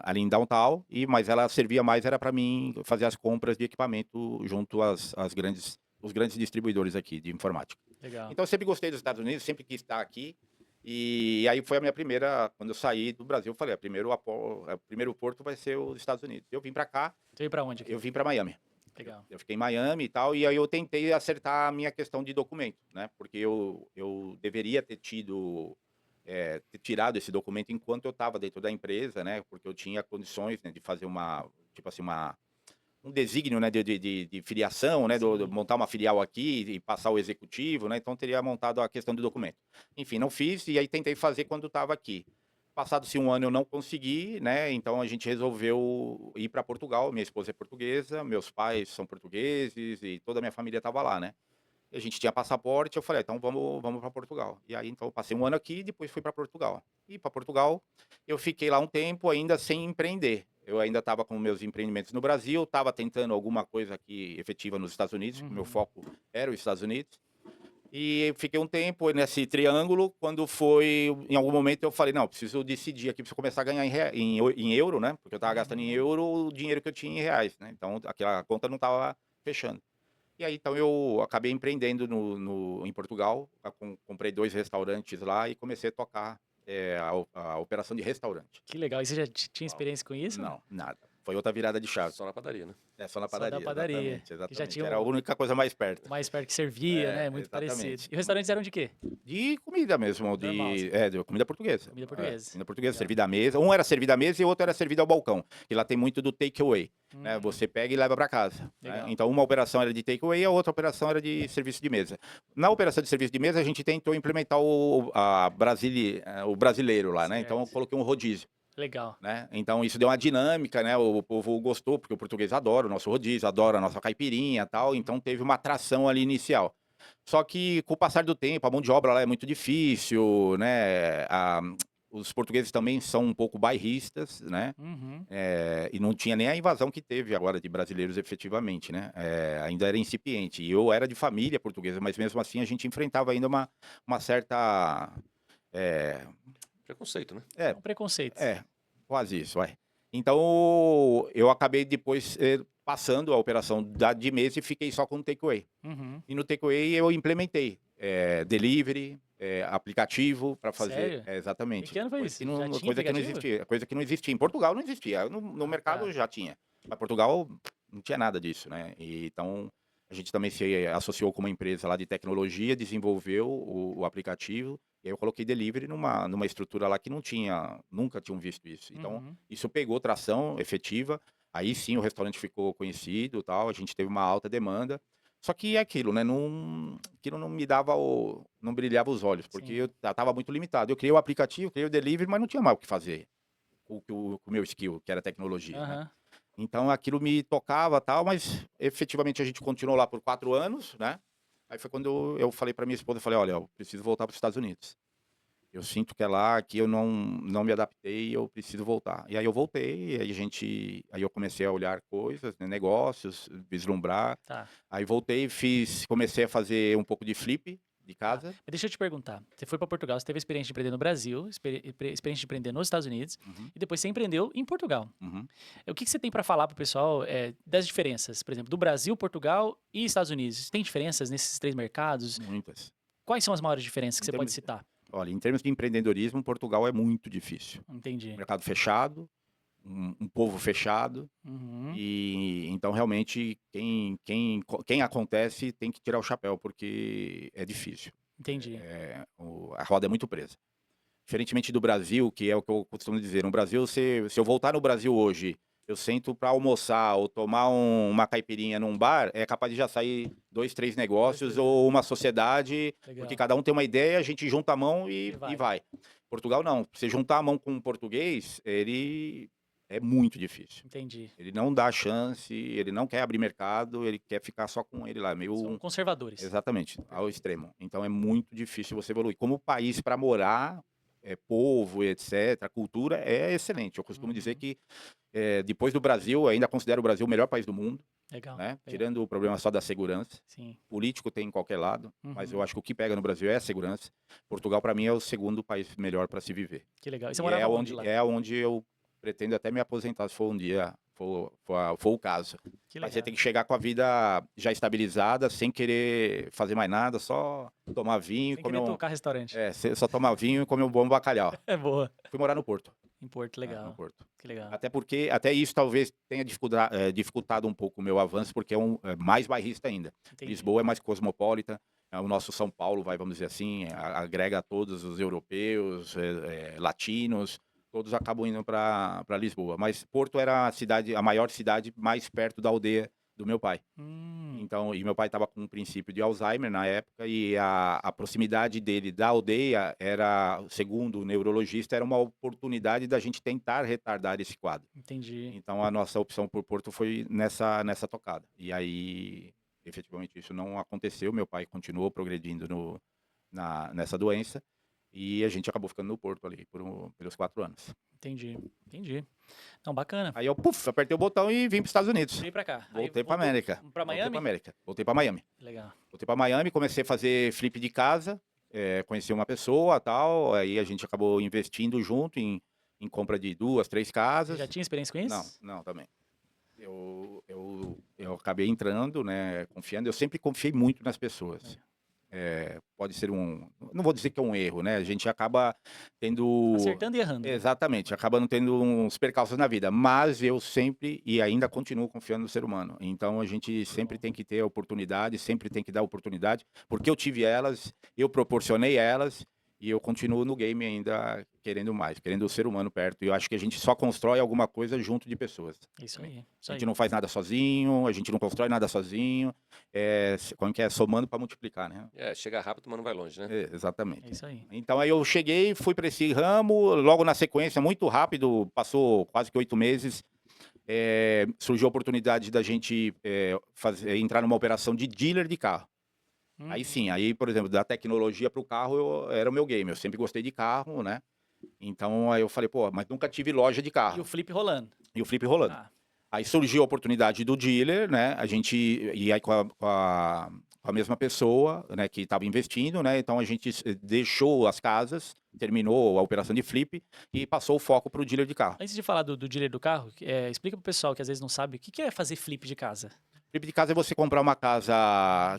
ali em downtown, mas ela servia mais era para mim fazer as compras de equipamento junto os grandes distribuidores aqui de informática. Legal. Então eu sempre gostei dos Estados Unidos, sempre quis estar aqui. E aí foi a minha primeira, quando eu saí do Brasil, eu falei, o primeiro porto vai ser os Estados Unidos. Eu vim para cá, Você veio para onde aqui? eu vim para Miami. Legal. Eu fiquei em Miami e tal, e aí eu tentei acertar a minha questão de documento, né? Porque eu deveria ter ter tirado esse documento enquanto eu estava dentro da empresa, né? Porque eu tinha condições, né, de fazer tipo assim, um desígnio, né, de filiação, né? Sim. Montar uma filial aqui e passar o executivo, né? Então teria montado a questão do documento. Enfim, não fiz, e aí tentei fazer quando estava aqui. Passado-se um ano eu não consegui, né? Então a gente resolveu ir para Portugal. Minha esposa é portuguesa, meus pais são portugueses e toda a minha família estava lá, né? E a gente tinha passaporte, eu falei, então vamos para Portugal. E aí então eu passei um ano aqui e depois fui para Portugal. E para Portugal eu fiquei lá um tempo ainda sem empreender. Eu ainda estava com meus empreendimentos no Brasil, estava tentando alguma coisa aqui efetiva nos Estados Unidos, porque meu Uhum. foco era os Estados Unidos. E fiquei um tempo nesse triângulo, quando foi, em algum momento eu falei, não, preciso decidir aqui, preciso começar a ganhar em euro, né? Porque eu estava gastando em Uhum. euro o dinheiro que eu tinha em reais, né? Então aquela conta não estava fechando. E aí então eu acabei empreendendo em Portugal, comprei 2 restaurantes lá e comecei a tocar a operação de restaurante. Que legal. E você já tinha Uau. experiência com isso? Não, nada. Foi outra virada de chave. Só na padaria, né? É só na Só da padaria, padaria. exatamente, Que já exatamente. tinha Era a única coisa mais perto. mais perto que servia, né? Muito parecido. Exatamente. E os restaurantes eram de quê? De comida mesmo, Normal, assim. de comida portuguesa. Comida portuguesa. Comida portuguesa, Legal. servida à mesa. Um era servido à mesa e o outro era servido ao balcão. E lá tem muito do take away, né? Hum, Você pega e leva para casa, né? legal. Então uma operação era de take away e a outra operação era de serviço de mesa. Na operação de serviço de mesa a gente tentou implementar o brasileiro lá, né? Então eu Certo. coloquei um rodízio, Legal. né? Então isso deu uma dinâmica, né? O povo gostou, porque o português adora o nosso rodízio, adora a nossa caipirinha e tal. Então teve uma atração ali inicial. Só que com o passar do tempo, a mão de obra lá é muito difícil, né? Os portugueses também são um pouco bairristas, né? Uhum. E não tinha nem a invasão que teve agora de brasileiros efetivamente, né? Ainda era incipiente. E eu era de família portuguesa, mas mesmo assim a gente enfrentava ainda uma certa. É, Preconceito, né? É é, um preconceito. quase isso, vai. Então eu acabei depois passando a operação de mesa e fiquei só com o takeaway. Uhum. E no takeaway eu implementei delivery, aplicativo para fazer. Sério? Exatamente. E que ano foi Coisa isso? que Já não, tinha coisa que não aplicativo? existia. Coisa que não existia. Em Portugal não existia. No mercado Tá. já tinha. Mas Portugal não tinha nada disso, né? Então a gente também se associou com uma empresa lá de tecnologia, desenvolveu o aplicativo. E aí eu coloquei delivery numa estrutura lá que nunca tinham visto isso. Então, Uhum. isso pegou tração efetiva. Aí sim o restaurante ficou conhecido, tal. A gente teve uma alta demanda. Só que é aquilo, né? Aquilo não me dava não brilhava os olhos, porque Sim. eu estava muito limitado. Eu criei o aplicativo, criei o delivery, mas não tinha mais o que fazer com o meu skill, que era tecnologia, né? Aham. Então aquilo me tocava, tal, mas efetivamente a gente continuou lá por 4 anos, né? Aí foi quando eu falei para minha esposa, eu falei, olha, eu preciso voltar para os Estados Unidos. Eu sinto que é lá que eu não me adaptei, eu preciso voltar. E aí eu voltei, aí eu comecei a olhar coisas, né, negócios, vislumbrar. Tá. Aí voltei, comecei a fazer um pouco de flip de Tá. casa. Mas deixa eu te perguntar. Você foi para Portugal, você teve experiência de empreender no Brasil, experiência de empreender nos Estados Unidos, Uhum, e depois você empreendeu em Portugal. uhum. O que você tem para falar pro pessoal das diferenças, por exemplo, do Brasil, Portugal e Estados Unidos? Tem diferenças nesses 3 mercados? Muitas. Quais são as maiores diferenças que Em você pode termos, citar? olha, em termos de empreendedorismo, Portugal é muito difícil. Entendi. Mercado fechado, um povo fechado. Uhum. E então realmente quem acontece tem que tirar o chapéu, porque é difícil. Entendi. A roda é muito presa. Diferentemente do Brasil, que é o que eu costumo dizer, no Brasil, se eu voltar no Brasil hoje, eu sento para almoçar ou tomar uma caipirinha num bar, é capaz de já sair 2, 3 negócios três, ou uma sociedade, porque Legal. cada um tem uma ideia, a gente junta a mão E e vai. vai. Portugal não. Você juntar a mão com um português, ele é muito difícil. Entendi. Ele não dá chance, ele não quer abrir mercado, ele quer ficar só com ele lá, São conservadores. exatamente, ao extremo. Então é muito difícil você evoluir. Como país para morar, povo, etc., a cultura é excelente. Eu costumo dizer Uhum. que, depois do Brasil, eu ainda considero o Brasil o melhor país do mundo, Legal. né? Legal. Tirando o problema só da segurança. Sim. Político tem em qualquer lado, mas eu Uhum. acho que o que pega no Brasil é a segurança. Portugal, para mim, é o segundo país melhor para se viver. Que legal. E você E morava onde lá? é onde eu pretendo até me aposentar, se for um dia, for o caso. Que Mas você legal. tem que chegar com a vida já estabilizada, sem querer fazer mais nada, só tomar vinho e Sem comer querer tocar restaurante. só tomar vinho e comer um bom bacalhau. É boa. Fui morar no Porto. Em Porto, No legal. Porto. Que legal. Até isso talvez tenha dificultado um pouco o meu avanço, porque é mais bairrista ainda. Entendi. Lisboa é mais cosmopolita, o nosso São Paulo, vamos dizer assim, agrega todos os europeus, latinos, todos acabam indo para Lisboa. Mas Porto era a maior cidade mais perto da aldeia do meu pai. Então, e meu pai estava com um princípio de Alzheimer na época, e a proximidade dele da aldeia era, segundo o neurologista, era uma oportunidade da gente tentar retardar esse quadro. Entendi. Então a nossa opção por Porto foi nessa tocada. E aí, efetivamente, isso não aconteceu. Meu pai continuou progredindo nessa doença, e a gente acabou ficando no Porto ali pelos 4 anos. Entendi. Entendi. Não, bacana. Aí eu, apertei o botão e vim para os Estados Unidos. Veio pra cá. Voltei para voltou América. Pra Voltei Miami? para América. Voltei para Miami. Legal. Voltei para Miami, comecei a fazer flip de casa, conheci uma pessoa, tal, aí a gente acabou investindo junto em compra de 2, 3 Você casas. já tinha experiência com isso? Não, também. Eu acabei entrando, né, confiando. Eu sempre confiei muito nas pessoas. Pode ser não vou dizer que é um erro, né? A gente acaba tendo Acertando e errando. Né? Exatamente, acaba não tendo uns percalços na vida, mas eu sempre e ainda continuo confiando no ser humano. Então a gente sempre tem que ter a oportunidade, sempre tem que dar oportunidade, porque eu tive elas, eu proporcionei elas, e eu continuo no game ainda querendo mais, querendo o ser humano perto. E eu acho que a gente só constrói alguma coisa junto de pessoas. Isso aí. Isso A aí. gente não faz nada sozinho, a gente não constrói nada sozinho. Como que é? Somando para multiplicar, né? Chega rápido, mas não vai longe, né? Exatamente. É isso aí. Então aí eu cheguei, fui para esse ramo, logo na sequência, muito rápido, passou quase que 8 meses, surgiu a oportunidade da gente entrar numa operação de dealer de carro. Aí sim, aí, por exemplo, da tecnologia para o carro era o meu game. Eu sempre gostei de carro, né? Então aí eu falei, pô, mas nunca tive loja de E carro. o flip rolando. E o flip rolando. Ah, Aí surgiu a oportunidade do dealer, né? E aí com a mesma pessoa, né, que estava investindo, né? Então a gente deixou as casas, terminou a operação de flip e passou o foco para o dealer de carro. antes de falar do dealer do carro, explica pro pessoal que às vezes não sabe o que é fazer flip de casa. Flip de casa é você comprar uma casa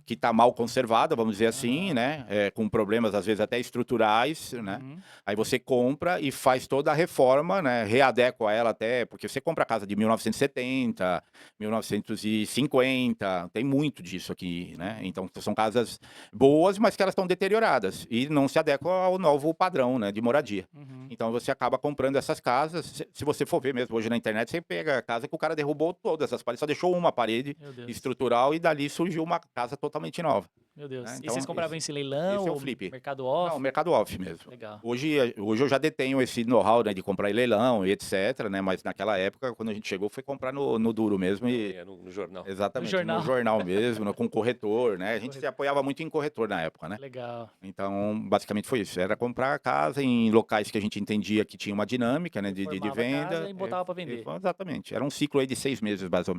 que está mal conservada, vamos dizer assim, né? Com problemas, às vezes, até estruturais, né? Uhum. Aí você compra e faz toda a reforma, né? Readequa ela até, porque você compra casa de 1970, 1950, tem muito disso aqui, né? Então são casas boas, mas que elas estão deterioradas e não se adequam ao novo padrão, né, de moradia. Uhum. Então você acaba comprando essas casas. Se você for ver mesmo hoje na internet, você pega a casa que o cara derrubou todas as paredes, só deixou uma parede Meu Deus. estrutural e dali surgiu uma casa totalmente nova. Meu Deus. Né? E Então, vocês compravam esse leilão? esse é o ou flip. Mercado Off? Não, mercado off mesmo. Legal. Hoje eu já detenho esse know-how, né, de comprar em leilão e etc, né, mas naquela época, quando a gente chegou, foi comprar no duro mesmo. E No jornal. exatamente, No no jornal mesmo, com corretor, né? A gente se apoiava muito em corretor na época, né? Legal. Então, basicamente foi isso. Era comprar a casa em locais que a gente entendia que tinha uma dinâmica, né, de Reformava a venda. casa e botava pra vender. Exatamente. Era um ciclo aí de 6 meses, mais ou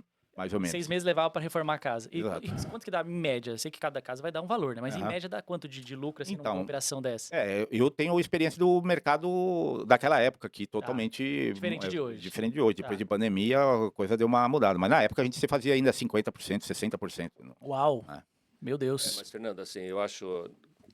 menos. 6 meses levava pra reformar a casa. E Exato. quanto que dá em média? Eu sei que cada casa vai dar um valor, né? Mas em Aham. média dá quanto de lucro assim numa Então, operação dessa? Eu tenho experiência do mercado daquela época, que totalmente Diferente de hoje. diferente de hoje. Tá. Depois de pandemia, a coisa deu uma mudada. Mas na época a gente se fazia ainda 50%, 60%. Uau! É. Meu Deus. Mas, Fernando, assim, eu acho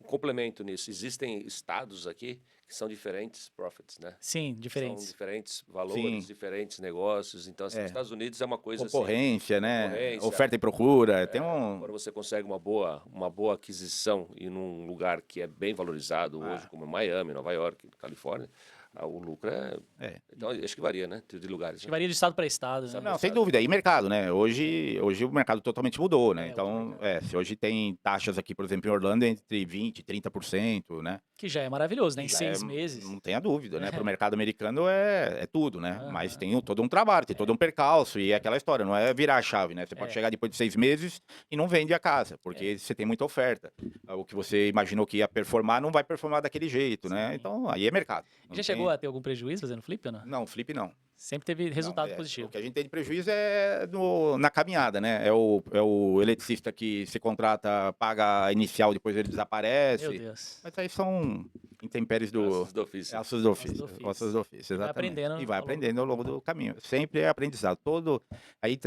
complemento nisso. Existem estados aqui que são diferentes profits, né? Sim, São diferentes. diferentes valores, Sim. diferentes negócios. Então, assim, os É. Estados Unidos é uma coisa assim, Concorrência, né? concorrência. Oferta e procura. Tem Quando você consegue uma boa aquisição e num lugar que é bem valorizado hoje, como Miami, Nova York, Califórnia, o lucro é... É. Então, acho que varia, né? De lugares. Acho que Né? varia de estado para estado, né? Sabe, Não, sem dúvida. E mercado, né? Hoje o mercado totalmente mudou, né? É, Então, se hoje tem taxas aqui, por exemplo, em Orlando, entre 20% e 30%, né? Que já é maravilhoso, né? Em Já 6 meses. não tenha dúvida, né? Para o mercado americano é tudo, né? Mas Aham. tem todo um trabalho, tem todo um percalço, e é aquela história, não é virar a chave, né? Você pode É. chegar depois de 6 meses e não vende a casa, porque você tem muita oferta. O que você imaginou que ia performar, não vai performar daquele jeito, né? Sim. Então, aí é mercado. Já chegou a ter algum prejuízo fazendo flip ou não? Não, flip não. Sempre teve resultado Não, positivo. O que a gente tem de prejuízo é na caminhada, né? É o eletricista que se contrata, paga a inicial, depois ele Meu desaparece. Deus. Mas aí são intempéres Ossos do ofício. ossos do Ossos do ofício. ofício. Ossos do ofício, E vai exatamente. aprendendo E vai ao longo aprendendo do ao longo do caminho. Sempre é aprendizado. Aí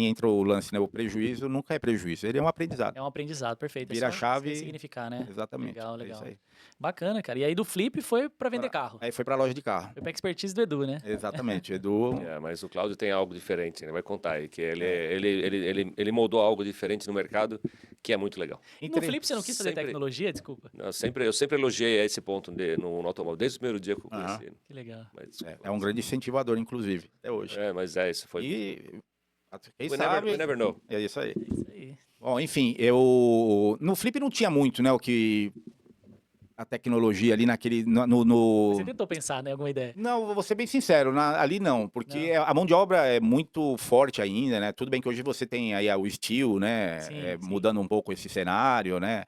entra o lance, né? O prejuízo nunca é prejuízo, ele é um aprendizado. É um aprendizado, perfeito. Vira é a só chave. significar, né? Exatamente. Legal, É legal. isso aí. Bacana, cara. E aí do flip foi pra vender carro. Aí foi pra loja de carro. Foi pra expertise do Edu, né? Exatamente. Edu. Mas o Cláudio tem algo diferente, ele vai contar aí, que ele moldou algo diferente no mercado que é muito legal. E no flip você não quis fazer Sempre- tecnologia? Desculpa. Eu sempre elogiei esse ponto no automóvel, desde o primeiro dia que eu Aham. conheci ele. Que legal. Mas, É um grande incentivador, inclusive, até hoje. mas isso foi... E quem we sabe. never know. É isso aí. É isso aí. Bom, enfim, no flip não tinha muito, né, o que a tecnologia ali naquele Você tentou pensar, né? Alguma ideia? Não, vou ser bem sincero, ali não, porque Não. a mão de obra é muito forte ainda, né? Tudo bem que hoje você tem aí o steel, né? Sim, sim. Mudando um pouco esse cenário, né?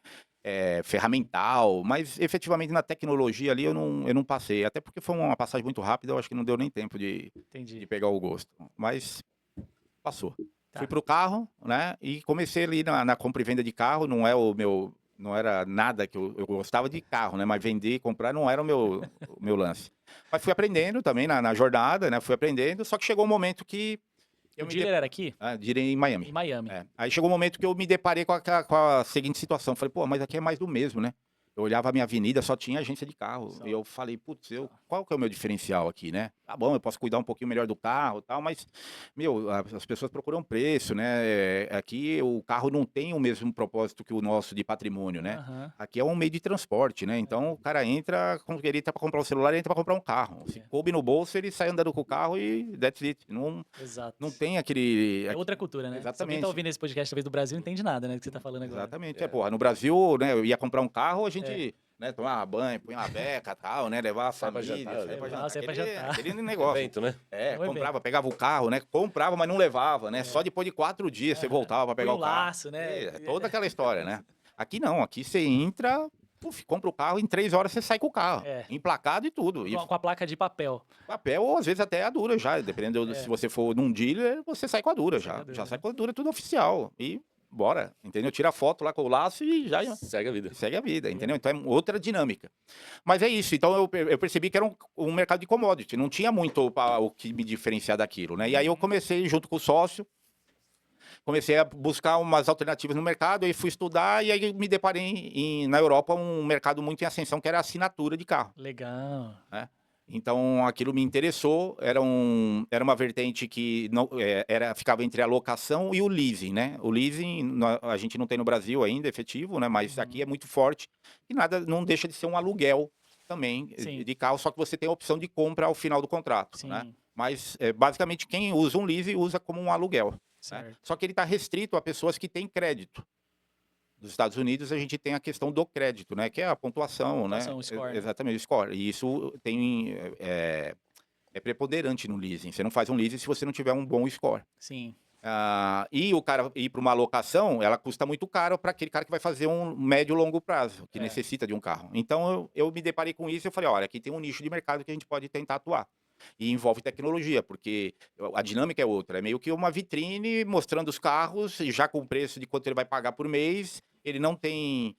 Ferramental, mas efetivamente na tecnologia ali eu não passei, até porque foi uma passagem muito rápida, eu acho que não deu nem tempo de Entendi. pegar o gosto, mas passou. Tá. Fui pro carro, né? E comecei ali na compra e venda de carro, não era nada que eu gostava de carro, né? Mas vender e comprar não era o meu lance. Mas fui aprendendo também na jornada, né? Fui aprendendo, só que chegou um momento que O dealer era aqui? direi em Miami. Em Miami. Aí chegou um momento que eu me deparei com a seguinte situação. Falei, pô, mas aqui é mais do mesmo, né? Eu olhava a minha avenida, só tinha agência de carro. Só. E eu falei, putz, qual que é o meu diferencial aqui, né? Tá bom, eu posso cuidar um pouquinho melhor do carro e tal, mas, as pessoas procuram preço, né? Aqui o carro não tem o mesmo propósito que o nosso de patrimônio, né? Aham. Aqui é um meio de transporte, né? Então o cara entra, ele entra para comprar um celular, ele entra para comprar um carro. Se coube no bolso, ele sai andando com o carro e that's it. Exato. Não tem aquele. É outra cultura, né? Só quem Exatamente. tá ouvindo esse podcast talvez do Brasil não entende nada, né? Do que você tá falando agora. Exatamente. Porra, no Brasil, né, eu ia comprar um carro, a gente, É. né, tomava banho, punha uma beca e tal, né, levava a Sai pra família, jantar, saia pra levar, sai pra aquele, jantar. aquele negócio. Evento, né? É um Comprava, pegava o carro, né, comprava, mas não levava, né, só depois de 4 dias você voltava pra pegar Põe um o carro. laço, né? Toda aquela história, né. Aqui não, aqui você entra, compra o carro, em 3 horas você sai com o carro, É. emplacado e tudo. E Com a placa de papel. papel, ou às vezes até a dura já, dependendo se você for num dealer, você sai com a dura já. com a dura, Já sai né? com a dura, tudo oficial. E bora, entendeu? Tira a foto lá com o laço e já Segue a vida. segue a vida, entendeu? Então é outra dinâmica. Mas é isso, então eu percebi que era um mercado de commodity, não tinha muito o que me diferenciar daquilo, né? E aí eu comecei, junto com o sócio, comecei a buscar umas alternativas no mercado, aí fui estudar e aí me deparei na Europa um mercado muito em ascensão, que era a assinatura de carro. Legal. Então aquilo me interessou, era uma vertente que não, ficava entre a locação e o leasing, né? O leasing a gente não tem no Brasil ainda, efetivo, né? Mas aqui é muito forte e nada, não deixa de ser um aluguel também Sim. de carro, só que você tem a opção de compra ao final do contrato, Sim. né? Mas basicamente quem usa um leasing usa como um aluguel, né? Certo. Só que ele está restrito a pessoas que têm crédito. Nos Estados Unidos a gente tem a questão do crédito, né? Que é a pontuação, né? O score, né? Exatamente, o score. E isso é preponderante no leasing. Você não faz um leasing se você não tiver um bom score. Sim. E o cara ir para uma locação, ela custa muito caro para aquele cara que vai fazer um médio e longo prazo, que necessita de um carro. Então eu me deparei com isso e eu falei, olha, aqui tem um nicho de mercado que a gente pode tentar atuar. E envolve tecnologia, porque a dinâmica é outra. É meio que uma vitrine mostrando os carros, já com o preço de quanto ele vai pagar por mês. Ele não tem,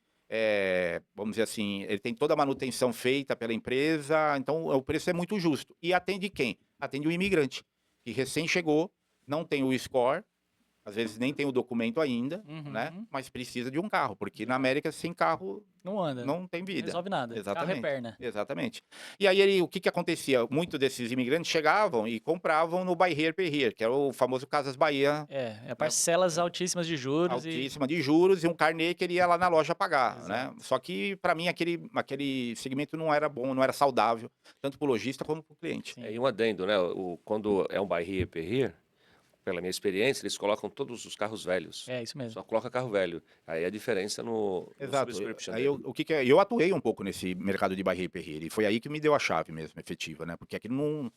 vamos dizer assim, ele tem toda a manutenção feita pela empresa. Então, o preço é muito justo. E atende quem? Atende o imigrante, que recém chegou, não tem o score, às vezes nem tem o documento ainda, né? Uhum. Mas precisa de um carro, porque na América sem carro Não anda. não tem Não vida. resolve nada. Carro é Exatamente. perna. Exatamente. E aí o que que acontecia? Muitos desses imigrantes chegavam e compravam no Buy Here, Pay Here, que é o famoso Casas Bahia, É parcelas altíssimas de juros e... altíssima de juros, e um carnê que ele ia lá na loja pagar, né? Exato. Só que para mim aquele segmento não era bom, não era saudável, tanto para o lojista como para o cliente. Sim. E um adendo, né? Quando é um Buy Here, Pay Here, pela minha experiência, eles colocam todos os carros velhos. É isso mesmo. Só coloca carro velho. Aí a diferença no Exato. subscription Aí dele. o que que é? Eu atuei um pouco nesse mercado de Buy Here, Pay Here, e foi aí que me deu a chave mesmo, efetiva, né? Porque aquilo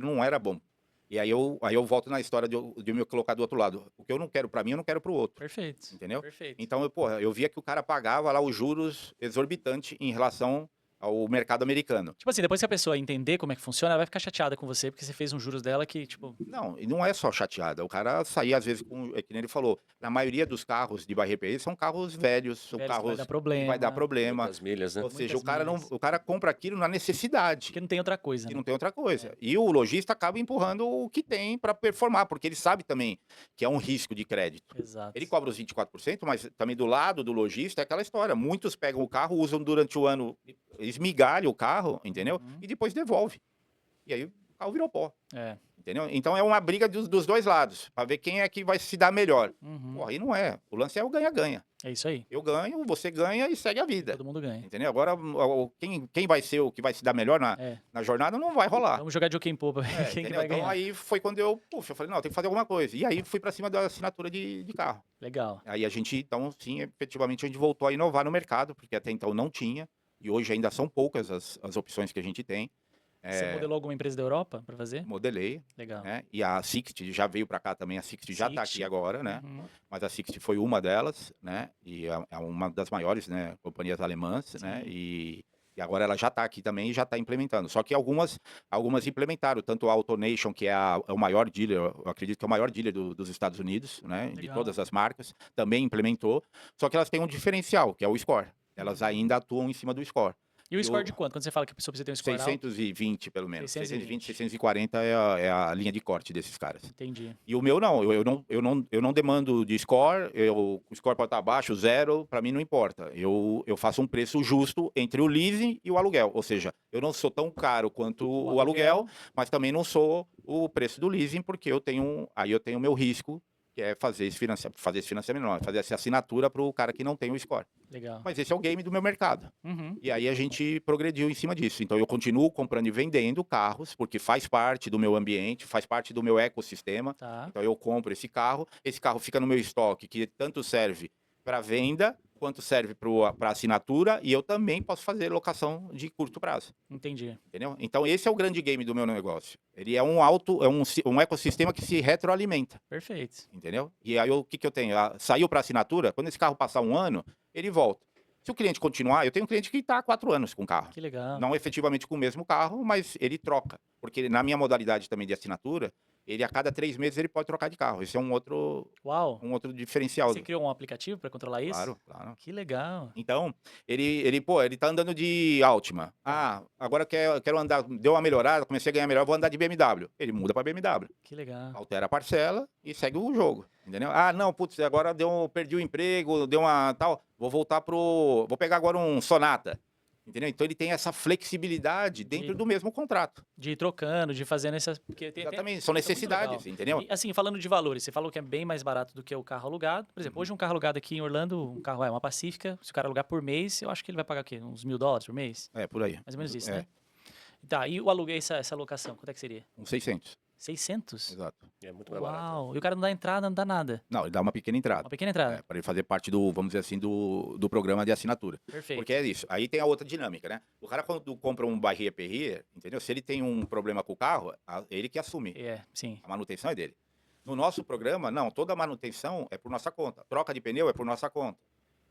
não era bom. E aí eu volto na história de me colocar do outro lado. O que eu não quero para mim, eu não quero para o outro. Perfeito. Entendeu? Perfeito. Então, eu via que o cara pagava lá os juros exorbitantes em relação ao mercado americano. Tipo assim, depois que a pessoa entender como é que funciona, ela vai ficar chateada com você, porque você fez uns juros dela que, tipo... Não, e não é só chateada. O cara saía, às vezes, é que nem ele falou, na maioria dos carros de Buy Here, Pay Here são carros velhos, são velhos que carros vai dar problema. que vai dar problema. Muitas milhas, né? Ou seja, Muitas milhas. o cara compra aquilo na necessidade. Porque não tem outra coisa, E né? não tem outra coisa. E o lojista acaba empurrando o que tem para performar, porque ele sabe também que é um risco de crédito. Exato. Ele cobra os 24%, mas também do lado do lojista é aquela história. Muitos pegam o carro, usam durante o ano, esmigalham o carro, entendeu? Uhum. E depois devolve. E aí o carro virou pó, É. entendeu? Então é uma briga dos dois lados, para ver quem é que vai se dar melhor. Uhum. Pô, aí não é. O lance é o ganha-ganha. É isso aí. Eu ganho, você ganha e segue a vida. Todo mundo ganha. Entendeu? Agora, quem vai ser o que vai se dar melhor É. na jornada não vai rolar. Vamos jogar Joaquim Pô pra ver É, quem que entendeu? vai Então ganhar. aí foi quando eu falei, não, tem que fazer alguma coisa. E aí fui para cima da assinatura de carro. Legal. Aí a gente, então, sim, efetivamente a gente voltou a inovar no mercado, porque até então não tinha, e hoje ainda são poucas as opções que a gente tem. Você modelou alguma empresa da Europa pra fazer? Modelei, Legal. né? E a Sixt já veio para cá também, a Sixt já está Sixt. aqui agora, né? Uhum. Mas a Sixt foi uma delas, né? E é uma das maiores, né, companhias alemãs, né? Sim. E agora ela já está aqui também e já está implementando. Só que algumas implementaram, tanto a AutoNation, que é o maior dealer, eu acredito que é o maior dealer dos Estados Unidos, né? De Legal. todas as marcas, também implementou. Só que elas têm um diferencial, que é o score. Elas ainda atuam em cima do score. E o score de quanto? Quando você fala que a pessoa precisa ter um score alto? 620, pelo menos. 620. 640 é a linha de corte desses caras. Entendi. E o meu não, eu não demando de score, o score pode estar abaixo, zero, para mim não importa. Eu faço um preço justo entre o leasing e o aluguel. Ou seja, eu não sou tão caro quanto o aluguel, mas também não sou o preço do leasing, porque eu tenho o meu risco, que é fazer esse financiamento, não, fazer essa assinatura para o cara que não tem o score. Legal. Mas esse é o game do meu mercado. Uhum. E aí a gente progrediu em cima disso. Então eu continuo comprando e vendendo carros, porque faz parte do meu ambiente, faz parte do meu ecossistema. Tá. Então eu compro esse carro fica no meu estoque, que tanto serve para venda, quanto serve para assinatura, e eu também posso fazer locação de curto prazo. Entendi. Entendeu? Então esse é o grande game do meu negócio. Ele é um ecossistema que se retroalimenta. Perfeito. Entendeu? E aí o que que eu tenho? Saiu para assinatura, quando esse carro passar um ano, ele volta. Se o cliente continuar, eu tenho um cliente que está há 4 anos com o carro. Que legal. Não efetivamente com o mesmo carro, mas ele troca. Porque na minha modalidade também de assinatura, ele a cada 3 meses ele pode trocar de carro. Esse é um outro Uau. diferencial. Você criou um aplicativo pra controlar isso? Claro, claro. Que legal. Então, ele tá andando de Altima. Agora quero andar, deu uma melhorada, comecei a ganhar melhor, vou andar de BMW. Ele muda para BMW. Que legal. Altera a parcela e segue o jogo, entendeu? Não, putz, agora perdi o emprego, deu uma tal, vou pegar agora um Sonata, entendeu? Então ele tem essa flexibilidade dentro do mesmo contrato. De ir trocando, de fazendo essas... Porque Exatamente, são isso é muito necessidades, legal. entendeu? E, assim, falando de valores, você falou que é bem mais barato do que o carro alugado. Por exemplo, hoje um carro alugado aqui em Orlando, um carro uma Pacífica, se o cara alugar por mês, eu acho que ele vai pagar o quê? Uns $1.000 por mês? É, por aí. Mais ou menos isso, É. né? Tá, e o aluguel, essa locação, quanto é que seria? Uns 600, 600? exato. É muito mais barato. Uau! E o cara não dá entrada, não dá nada. Não, ele dá uma pequena entrada. Uma pequena entrada. Para ele fazer parte vamos dizer assim, do programa de assinatura. Perfeito. Porque é isso. Aí tem a outra dinâmica, né? O cara quando compra um Buy Here, Pay Here, entendeu? Se ele tem um problema com o carro, ele que assume. Sim. A manutenção é dele. No nosso programa, não, toda a manutenção é por nossa conta. Troca de pneu é por nossa conta.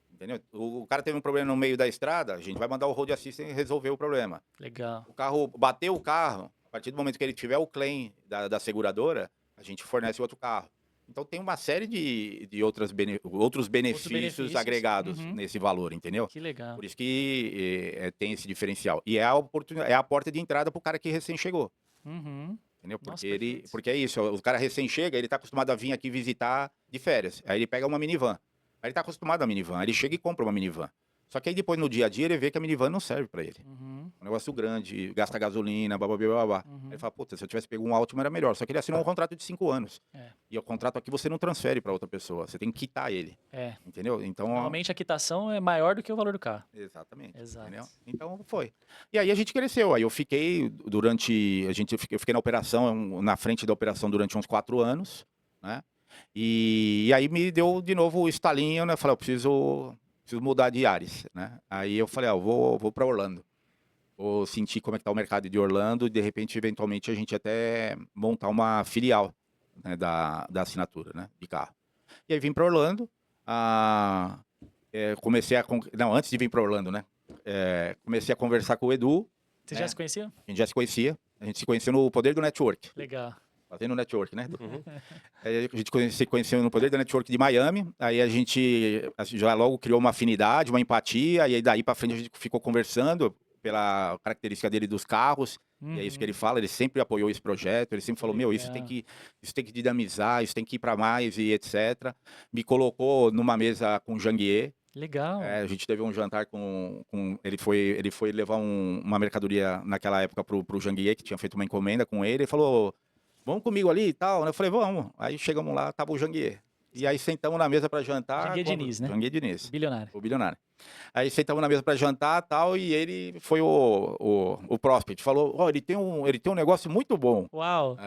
Entendeu? O cara teve um problema no meio da estrada, a gente vai mandar o road assistant resolver o problema. Legal. O carro bateu o carro, a partir do momento que ele tiver o claim da seguradora, a gente fornece outro carro. Então tem uma série de outros benefícios agregados nesse valor, entendeu? Que legal. Por isso que tem esse diferencial. E é a porta de entrada para o cara que recém chegou. Uhum. Entendeu? Nossa, Porque perfeito. porque é isso, o cara recém chega, ele está acostumado a vir aqui visitar de férias. Aí ele pega uma minivan. Aí ele tá acostumado a minivan. Aí ele chega e compra uma minivan. Só que aí depois, no dia a dia, ele vê que a minivan não serve pra ele. Uhum, Um negócio grande, gasta gasolina, blá, blá, blá, blá, blá. Aí uhum. ele fala, puta, se eu tivesse pego um Altima era melhor. Só que ele assinou um contrato de 5 anos. É, E o contrato aqui você não transfere pra outra pessoa. Você tem que quitar ele. é. Entendeu? Então, Normalmente a quitação é maior do que o valor do carro. exatamente. Exato. Entendeu? Então foi. E aí a gente cresceu. Aí eu fiquei durante. Eu fiquei na operação, na frente da operação durante uns 4 anos, né? E aí me deu de novo o estalinho, né? Falei, eu preciso mudar de ares, né? Aí eu falei, eu vou para Orlando. Vou sentir como é que tá o mercado de Orlando e de repente, eventualmente, a gente até montar uma filial, né, da assinatura, né? De carro. E aí vim para Orlando. ah, comecei a. Não, antes de vir para Orlando, né? Comecei a conversar com o Edu. Vocês né? já se conheciam? A gente já se conhecia. A gente se conheceu no Poder do Network. Legal. Fazendo network, né? Edu? Uhum. Aí a gente se conheceu no Poder do Network de Miami. Aí a gente já logo criou uma afinidade, uma empatia. E aí daí para frente a gente ficou conversando pela característica dele dos carros. E é isso que ele fala, ele sempre apoiou esse projeto, ele sempre falou, meu, isso tem que dinamizar, isso tem que ir para mais e etc. Me colocou numa mesa com o Janguier. Legal. A gente teve um jantar ele foi levar uma mercadoria naquela época pro Janguier, que tinha feito uma encomenda com ele, e falou, vamos comigo ali e tal, né? Eu falei, vamos. Aí chegamos lá, tava o Janguier. E aí sentamos na mesa para jantar. Janguier Diniz, né? Janguier Diniz, Bilionário. o bilionário. Aí sentamos na mesa para jantar e tal, e ele foi o prospect, falou, ele tem um negócio muito bom. Uau.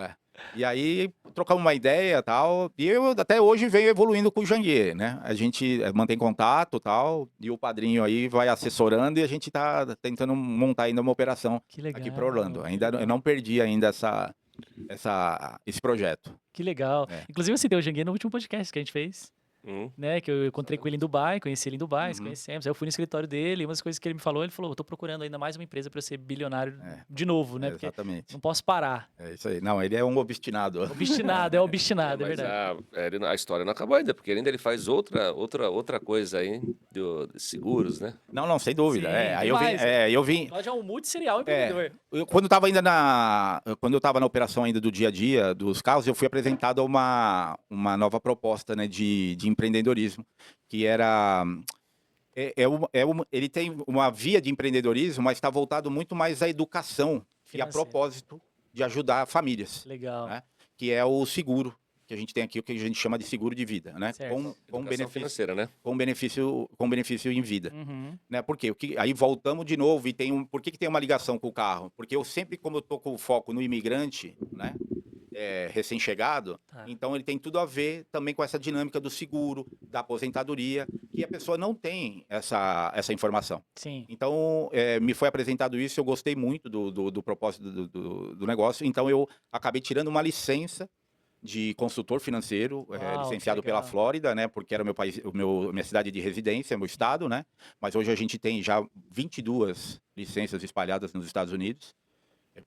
E aí trocamos uma ideia e tal, e eu até hoje venho evoluindo com o Janguier, né? A gente mantém contato e tal, e o padrinho aí vai assessorando e a gente tá tentando montar ainda uma operação Que legal. aqui para Orlando. que Ainda eu legal. não perdi ainda esse projeto. Que legal. É. Inclusive, você deu o Janguier no último podcast que a gente fez. Uhum. Né, que eu encontrei com ele em Dubai, conheci ele em Dubai, se Uhum. conhecemos. Aí eu fui no escritório dele, umas coisas que ele me falou, ele falou, eu tô procurando ainda mais uma empresa para eu ser bilionário de novo, né? Porque Exatamente. não posso parar. É isso aí. Não, ele é um obstinado. Obstinado, é obstinado, é Mas verdade. a história não acabou ainda, porque ainda ele faz outra coisa aí, de seguros, né? Não, sem dúvida. Sim, Aí demais. eu vim. Pode é um multisserial empreendedor. Quando eu estava na operação ainda do dia a dia dos carros, eu fui apresentado a uma nova proposta, né, de empreendedorismo, que era ele tem uma via de empreendedorismo, mas está voltado muito mais à educação e a Financeiro. propósito de ajudar famílias, Legal. né? Que é o seguro que a gente tem aqui, o que a gente chama de seguro de vida, né? Certo. Com Educação benefício, financeira, né? com benefício em vida. Uhum. Né? Por quê? Aí voltamos de novo e por que tem uma ligação com o carro? Porque eu sempre, como eu tô com o foco no imigrante, né? Recém-chegado, Tá. então ele tem tudo a ver também com essa dinâmica do seguro, da aposentadoria, que a pessoa não tem essa informação. Sim. Então, me foi apresentado isso, eu gostei muito do propósito do negócio, então eu acabei tirando uma licença de consultor financeiro, Uau, licenciado que pela legal. Flórida, né? Porque era minha cidade de residência, meu estado, né? Mas hoje a gente tem já 22 licenças espalhadas nos Estados Unidos.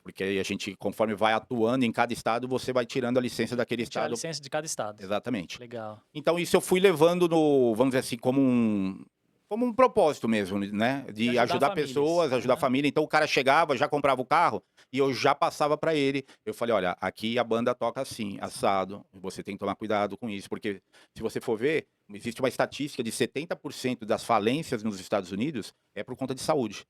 Porque aí a gente, conforme vai atuando em cada estado, você vai tirando a licença daquele Tirar a estado. licença de cada estado. Exatamente. Legal. Então isso eu fui levando vamos dizer assim, como um propósito mesmo, né? De ajudar ajudar famílias. pessoas, ajudar a Aham. família. Então o cara chegava, já comprava o carro e eu já passava para ele. Eu falei, olha, aqui a banda toca assim, assado. Você tem que tomar cuidado com isso, porque se você for ver, existe uma estatística de 70% das falências nos Estados Unidos é por conta de saúde.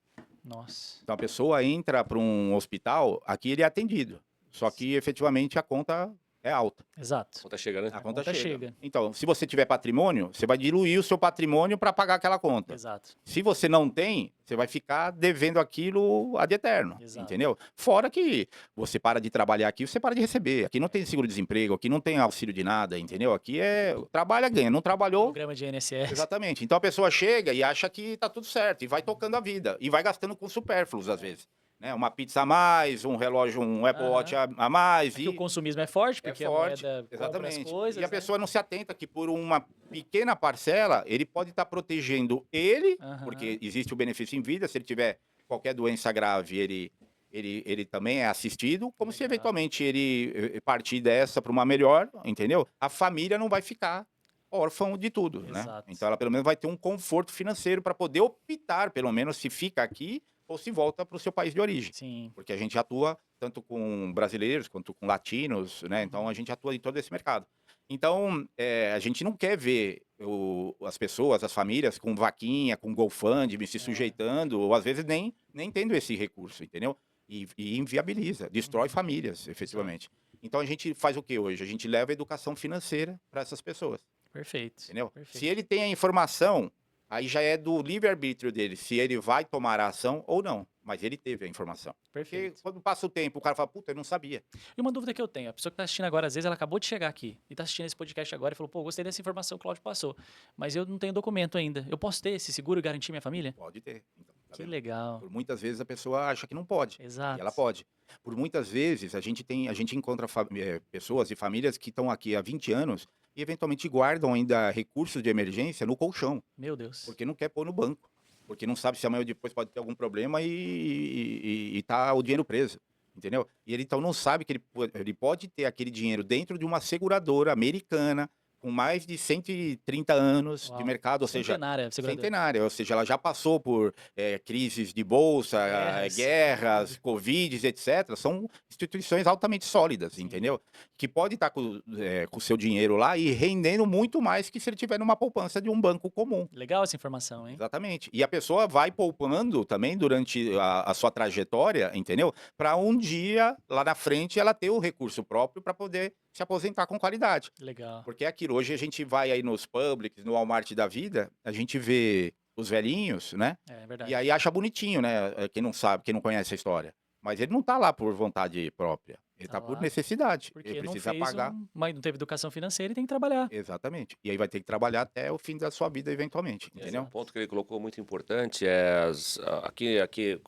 Nossa. Então a pessoa entra para um hospital, aqui ele é atendido. Só que efetivamente a conta é alta. Exato. Conta chega, né? A conta conta chega. chega. Então, se você tiver patrimônio, você vai diluir o seu patrimônio para pagar aquela conta. Exato. Se você não tem, você vai ficar devendo aquilo ad eterno, Exato. entendeu? Fora que você para de trabalhar aqui, você para de receber. Aqui não tem seguro-desemprego, aqui não tem auxílio de nada, entendeu? Aqui trabalha, ganha. Não trabalhou, Programa de INSS. exatamente. Então a pessoa chega e acha que tá tudo certo e vai tocando a vida e vai gastando com supérfluos às vezes, né? Uma pizza a mais, um relógio, um Apple Watch a mais Aqui o consumismo é forte, é porque forte, a moeda compra as exatamente. coisas. E a pessoa não se atenta que por uma pequena parcela ele pode estar protegendo ele, Aham. porque existe o benefício em vida, se ele tiver qualquer doença grave, ele também é assistido, como se Legal. eventualmente ele partir dessa para uma melhor, entendeu? A família não vai ficar órfão de tudo, né? Exato. Então ela pelo menos vai ter um conforto financeiro para poder optar, pelo menos, se fica aqui ou se volta para o seu país de origem. Sim. Porque a gente atua tanto com brasileiros quanto com latinos, né? Então a gente atua em todo esse mercado. Então, a gente não quer ver as pessoas, as famílias com vaquinha, com GoFundMe, se É. sujeitando, ou às vezes nem tendo esse recurso, entendeu? E inviabiliza, destrói Uhum. famílias, Exato. efetivamente. Então a gente faz o que hoje? A gente leva a educação financeira para essas pessoas. Perfeito, Entendeu? Se perfeito. ele tem a informação, aí já é do livre-arbítrio dele, se ele vai tomar a ação ou não. Mas ele teve a informação. Porque Perfeito. quando passa o tempo, o cara fala, puta, eu não sabia. E uma dúvida que eu tenho, a pessoa que tá assistindo agora, às vezes ela acabou de chegar aqui e tá assistindo esse podcast agora e falou, pô, gostei dessa informação que o Claudio passou, mas eu não tenho documento ainda. Eu posso ter esse seguro e garantir minha família? Pode ter. Então, tá Que vendo? legal. Por muitas vezes a pessoa acha que não pode. E ela Exato. pode. Por muitas vezes a gente encontra pessoas e famílias que estão aqui há 20 anos e eventualmente guardam ainda recursos de emergência no colchão, Meu Deus. porque não quer pôr no banco. Porque não sabe se amanhã ou depois pode ter algum problema e tá o dinheiro preso, entendeu? E ele então não sabe que ele pode ter aquele dinheiro dentro de uma seguradora americana com mais de 130 anos de Uau. mercado, ou seja, Centenária, seguradora. centenária, ou seja, ela já passou por crises de bolsa, guerras, tudo. covids, etc. São instituições altamente sólidas, Sim. entendeu? Que pode estar com o seu dinheiro lá e rendendo muito mais que se ele tiver numa poupança de um banco comum. Legal essa informação, hein? Exatamente. E a pessoa vai poupando também durante a sua trajetória, entendeu? Para um dia, lá na frente, ela ter o recurso próprio para poder se aposentar com qualidade. Legal. Porque é aquilo, hoje a gente vai aí nos Publix, no Walmart da vida, a gente vê os velhinhos, né? É E verdade. aí acha bonitinho, né? Quem não sabe, quem não conhece a história. Mas ele não tá lá por vontade própria. Ele Tá tá por lá necessidade. Ele porque não precisa fez pagar. não teve educação financeira e tem que trabalhar. Exatamente. E aí vai ter que trabalhar até o fim da sua vida, eventualmente, Esse entendeu? ponto que ele colocou muito importante é aqui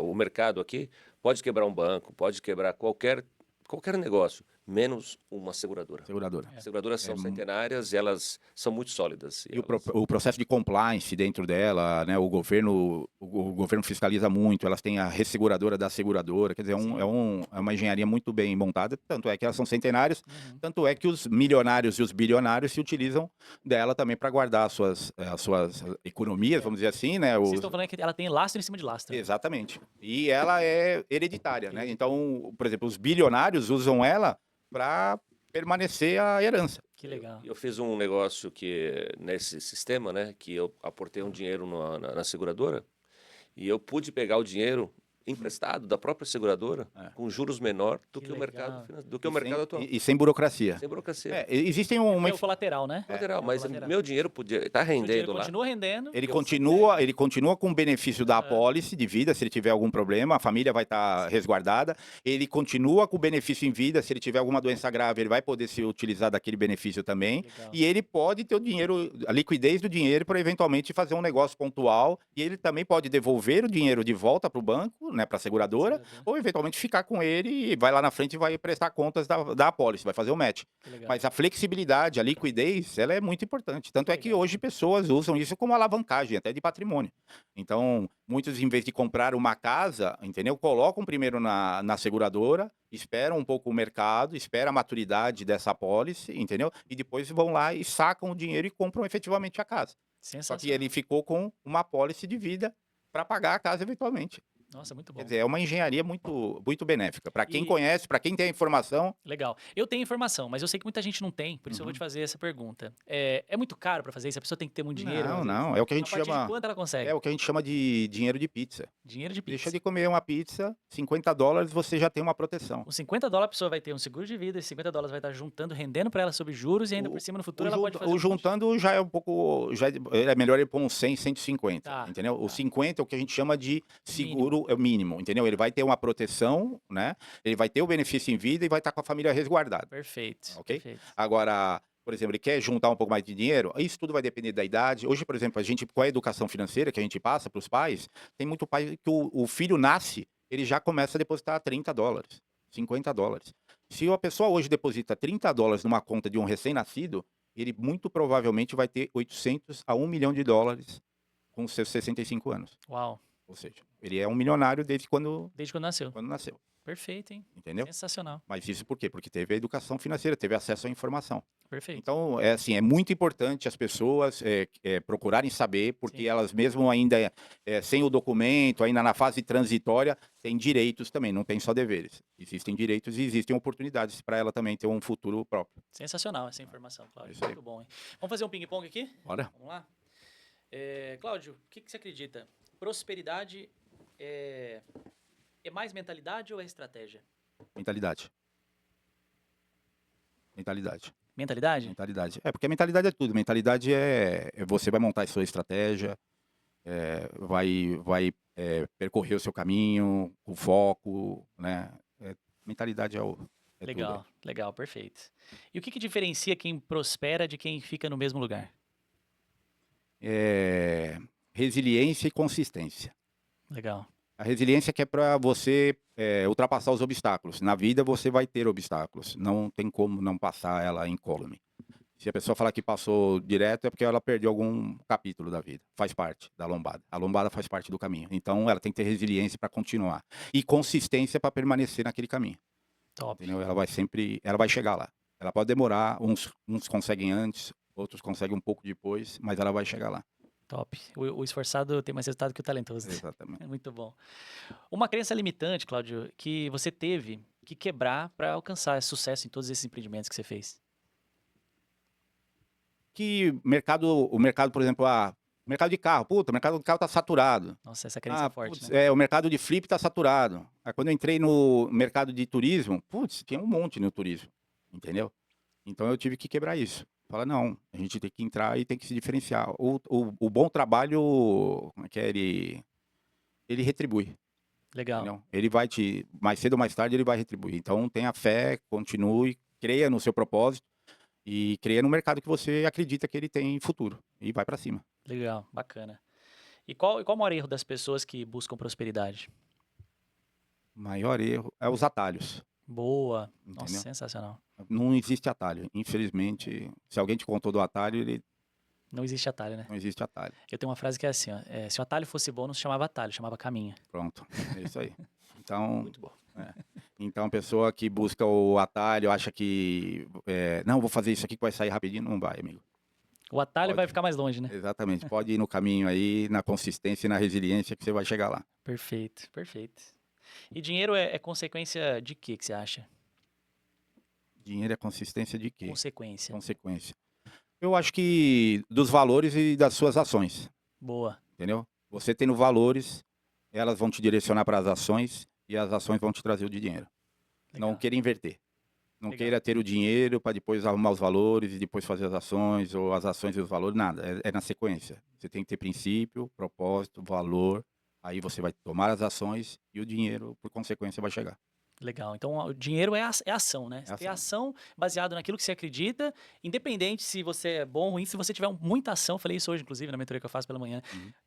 o mercado aqui pode quebrar um banco, pode quebrar qualquer negócio, menos uma seguradora. Seguradora. As seguradoras são É, centenárias e elas são muito sólidas. E o processo de compliance dentro dela, né, o governo fiscaliza muito, elas têm a resseguradora da seguradora, quer dizer, Sim. é uma engenharia muito bem montada, tanto é que elas são centenárias, Uhum. tanto é que os milionários e os bilionários se utilizam dela também para guardar as suas economias, vamos dizer assim, né? Vocês estão falando que ela tem lastro em cima de lastro. Exatamente. E ela é hereditária, né? Então, por exemplo, os bilionários usam ela para permanecer a herança. Que legal. Eu fiz um negócio que nesse sistema, né, que eu aportei um dinheiro na seguradora e eu pude pegar o dinheiro emprestado da própria seguradora com juros menor do Que que o mercado legal. do que o mercado atual. E sem burocracia. Sem burocracia. Existem É o colateral, né? Lateral, É o mas colateral. meu dinheiro podia estar O dinheiro rendendo lá. continua rendendo. Ele eu continua com o benefício da apólice de vida, se ele tiver algum problema, a família vai estar resguardada. Ele continua com o benefício em vida, se ele tiver alguma doença grave, ele vai poder se utilizar daquele benefício também. Legal. E ele pode ter o dinheiro, a liquidez do dinheiro para eventualmente fazer um negócio pontual. E ele também pode devolver o dinheiro de volta para o banco, né, para a seguradora, ou eventualmente ficar com ele e vai lá na frente e vai prestar contas da apólice, vai fazer o match. Que legal. Mas a flexibilidade, a liquidez, ela é muito importante. Tanto é que Legal. hoje pessoas usam isso como alavancagem, até de patrimônio. Então, muitos, em vez de comprar uma casa, entendeu? Colocam primeiro na seguradora, esperam um pouco o mercado, esperam a maturidade dessa apólice, entendeu? E depois vão lá e sacam o dinheiro e compram efetivamente a casa. Só que Sensacional. ele ficou com uma apólice de vida para pagar a casa eventualmente. Nossa, muito bom. Quer dizer, é uma engenharia muito benéfica. Para quem E- conhece, para quem tem a informação, Legal. Eu tenho informação, mas eu sei que muita gente não tem, por isso eu vou te fazer essa pergunta. É muito caro pra fazer isso? A pessoa tem que ter muito dinheiro? não, às vezes? não, é o que a A gente partir de chama, quanto ela consegue? é o que a gente chama de dinheiro de pizza. Dinheiro de pizza. Deixa de comer uma pizza, $50 você já tem uma proteção. Com $50 a pessoa vai ter um seguro de vida, e $50 vai estar juntando, rendendo pra ela sobre juros e ainda por cima no futuro ela pode fazer O um monte. juntando já é um pouco, é melhor ele pôr uns 100, 150, Tá, entendeu? O tá. 50 é o que a gente chama de seguro é o mínimo, entendeu? Ele vai ter uma proteção, né? Ele vai ter o benefício em vida e vai estar com a família resguardada. Perfeito. Ok? Perfeito. Agora, por exemplo, ele quer juntar um pouco mais de dinheiro, isso tudo vai depender da idade. Hoje, por exemplo, a gente, com a educação financeira que a gente passa para os pais, tem muito pai que o filho nasce, ele já começa a depositar $30, $50. Se a pessoa hoje deposita $30 numa conta de um recém-nascido, ele muito provavelmente vai ter 800 a $1 milhão com seus 65 anos. Uau. Ou seja, ele é um milionário desde quando Desde quando nasceu. nasceu. Perfeito, hein? entendeu? Sensacional. Mas isso por quê? Porque teve a educação financeira, teve acesso à informação. Perfeito. Então, é assim, é muito importante as pessoas procurarem saber, porque Sim. elas mesmo ainda sem o documento, ainda na fase transitória, têm direitos também, não tem só deveres. Existem direitos e existem oportunidades para ela também ter um futuro próprio. Sensacional essa informação, É Cláudio. isso aí. Muito bom, hein? Vamos fazer um ping-pong aqui? Bora? Vamos lá? Cláudio, o que você acredita? Prosperidade é mais mentalidade ou é estratégia? Mentalidade. Mentalidade. Mentalidade? Mentalidade. Porque a mentalidade é tudo. Mentalidade você vai montar a sua estratégia, vai percorrer o seu caminho, o foco, né? Mentalidade é tudo. Legal, legal, perfeito. E o que diferencia quem prospera de quem fica no mesmo lugar? Resiliência e consistência. Legal. A resiliência que é para você ultrapassar os obstáculos. Na vida você vai ter obstáculos. Não tem como não passar ela incólume. Se a pessoa falar que passou direto é porque ela perdeu algum capítulo da vida. Faz parte da lombada. A lombada faz parte do caminho. Então ela tem que ter resiliência para continuar. E consistência para permanecer naquele caminho. Top. Entendeu? Ela vai chegar lá. Ela pode demorar, uns conseguem antes, outros conseguem um pouco depois, mas ela vai chegar lá. Top. O esforçado tem mais resultado que o talentoso. Exatamente. É muito bom. Uma crença limitante, Cláudio, que você teve que quebrar para alcançar sucesso em todos esses empreendimentos que você fez. Que o mercado, por exemplo, mercado de carro, puta, o mercado de carro tá saturado. Nossa, essa crença é forte, Putz, né? o mercado de flip tá saturado. Aí quando eu entrei no mercado de turismo, putz, tinha um monte no turismo, entendeu? Então eu tive que quebrar isso. Fala, não, a gente tem que entrar e tem que se diferenciar. O bom trabalho, como é que é, ele retribui, Legal. entendeu? Ele vai mais cedo ou mais tarde, ele vai retribuir. Então tenha fé, continue, creia no seu propósito e creia no mercado que você acredita que ele tem futuro. E vai para cima. Legal, bacana. E qual o maior erro das pessoas que buscam prosperidade? O maior erro é os atalhos, Boa. Nossa, entendeu? sensacional. Não existe atalho. Infelizmente, se alguém te contou do atalho, ele Não existe atalho, né? não existe atalho. Eu tenho uma frase que é assim, ó, se o atalho fosse bom, não se chamava atalho, chamava caminho. Pronto. É isso aí. Então, Muito bom. então a pessoa que busca o atalho acha que não, vou fazer isso aqui que vai sair rapidinho, não vai, amigo. O atalho vai Pode. ficar mais longe, né? Exatamente. Pode ir no caminho aí, na consistência e na resiliência que você vai chegar lá. Perfeito, perfeito. E dinheiro é consequência de quê que você acha? Dinheiro é consistência de quê? Consequência. Consequência. Eu acho que dos valores e das suas ações, Boa. entendeu? Você tendo valores, elas vão te direcionar para as ações e as ações vão te trazer o dinheiro. Legal. Não queira inverter. Não Legal. queira ter o dinheiro para depois arrumar os valores e depois fazer as ações, ou as ações e os valores, nada. É na sequência. Você tem que ter princípio, propósito, valor. Aí você vai tomar as ações e o dinheiro, por consequência, vai chegar. Legal. Então, o dinheiro é ação, né? Você tem ação baseado naquilo que você acredita, independente se você é bom ou ruim. Se você tiver muita ação, falei isso hoje, inclusive, na mentoria que eu faço pela manhã.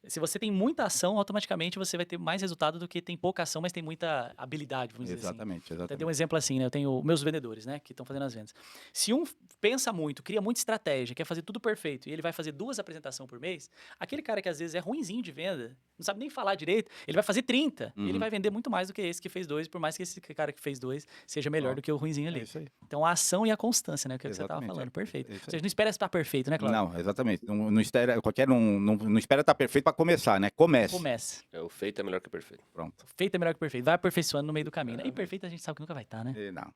Se você tem muita ação, automaticamente você vai ter mais resultado do que tem pouca ação, mas tem muita habilidade, vamos dizer assim. Exatamente. Até dei um exemplo assim, né? Eu tenho meus vendedores, né? Que estão fazendo as vendas. Se um pensa muito, cria muita estratégia, quer fazer tudo perfeito, e ele vai fazer 2 apresentações por mês, aquele cara que às vezes é ruinzinho de venda, não sabe nem falar direito, ele vai fazer 30. E ele vai vender muito mais do que esse que fez 2, por mais que esse cara que fez 2 seja melhor do que o ruinzinho ali. É isso aí. Então, a ação e a constância, né? Que é o que você estava falando. Perfeito. Ou seja, não espera estar perfeito, né, Cláudio? Não, exatamente. Não espera, não espera estar perfeito para começar, né? Comece. Comece. O feito é melhor que o perfeito. Pronto. Feito é melhor que perfeito. Vai aperfeiçoando no meio do caminho. Né? E perfeito a gente sabe que nunca vai estar, né? Não.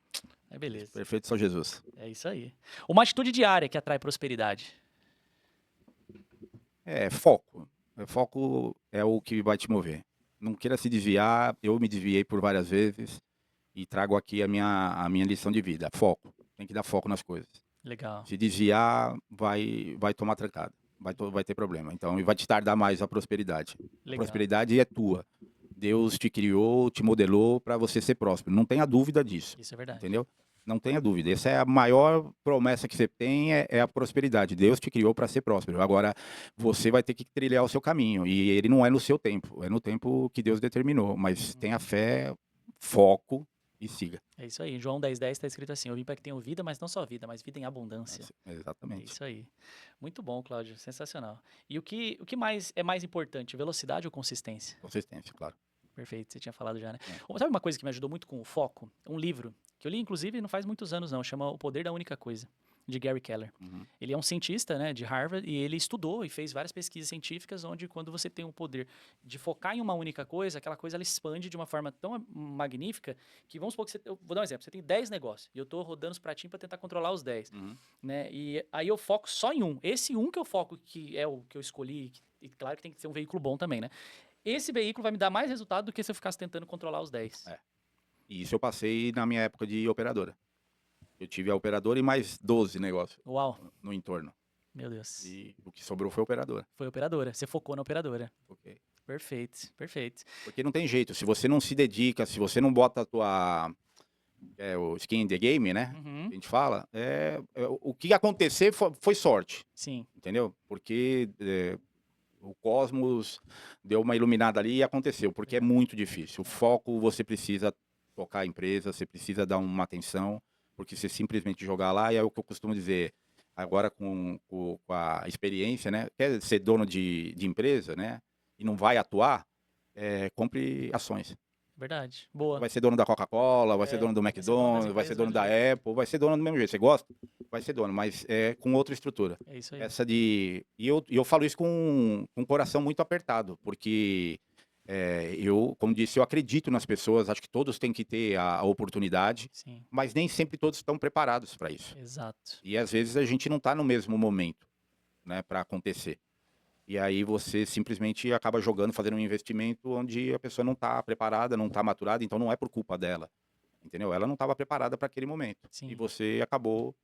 É beleza. Perfeito só Jesus. É isso aí. Uma atitude diária que atrai prosperidade. Foco. Foco é o que vai te mover. Não queira se desviar. Eu me desviei por várias vezes e trago aqui a minha lição de vida. Foco. Tem que dar foco nas coisas. Legal. Se desviar, vai tomar trancada. Vai ter problema. Então, e vai te tardar mais a prosperidade. Legal. A prosperidade é tua. Deus te criou, te modelou para você ser próspero. Não tenha dúvida disso. Isso é verdade. Entendeu? Não tenha dúvida. Essa é a maior promessa que você tem, é a prosperidade. Deus te criou para ser próspero. Agora, você vai ter que trilhar o seu caminho. E ele não é no seu tempo, é no tempo que Deus determinou. Mas tenha fé, foco e siga. É isso aí. Em João 10:10 está escrito assim: eu vim para que tenham vida, mas não só vida, mas vida em abundância. É Exatamente. isso aí. Muito bom, Cláudio. Sensacional. E o que mais é mais importante, velocidade ou consistência? Consistência, claro. Perfeito, você tinha falado já, né? É. Sabe uma coisa que me ajudou muito com o foco? Um livro, que eu li, inclusive, não faz muitos anos, não. Chama O Poder da Única Coisa, de Gary Keller. Uhum. Ele é um cientista, né, de Harvard, e ele estudou e fez várias pesquisas científicas onde quando você tem o poder de focar em uma única coisa, aquela coisa ela expande de uma forma tão magnífica que, vamos supor que eu vou dar um exemplo, você tem 10 negócios e eu tô rodando os pratinhos para tentar controlar os 10, Uhum. né? E aí eu foco só em um. Esse um que eu foco, que é o que eu escolhi, e claro que tem que ser um veículo bom também, né? Esse veículo vai me dar mais resultado do que se eu ficasse tentando controlar os 10. É. E isso eu passei na minha época de operadora. Eu tive a operadora e mais 12 negócios Uau, no entorno. meu Deus. E o que sobrou foi a operadora. Foi operadora, você focou na operadora. Ok. Perfeito, perfeito. Porque não tem jeito. Se você não se dedica, se você não bota a tua... o skin in the game, né? Uhum, A gente fala. O que acontecer foi sorte. sim, Entendeu? Porque o cosmos deu uma iluminada ali e aconteceu. Porque é muito difícil. O foco, você precisa tocar a empresa, você precisa dar uma atenção. Porque você simplesmente jogar lá, e é o que eu costumo dizer, agora com a experiência, né? Quer ser dono de empresa, né? E não vai atuar, compre ações. verdade. Boa. Vai ser dono da Coca-Cola, vai ser dono do vai ser dono das McDonald's, vai ser empresas dono do da mesmo Apple, vai ser dono do mesmo jeito. Você gosta? Vai ser dono, mas com outra estrutura. É isso aí. Essa de... E eu falo isso com um coração muito apertado, porque como disse, eu acredito nas pessoas, acho que todos têm que ter a oportunidade, Sim, mas nem sempre todos estão preparados para isso. exato. E às vezes a gente não está no mesmo momento, né, para acontecer. E aí você simplesmente acaba jogando, fazendo um investimento onde a pessoa não está preparada, não está maturada, então não é por culpa dela, entendeu? Ela não estava preparada para aquele momento. Sim. E você acabou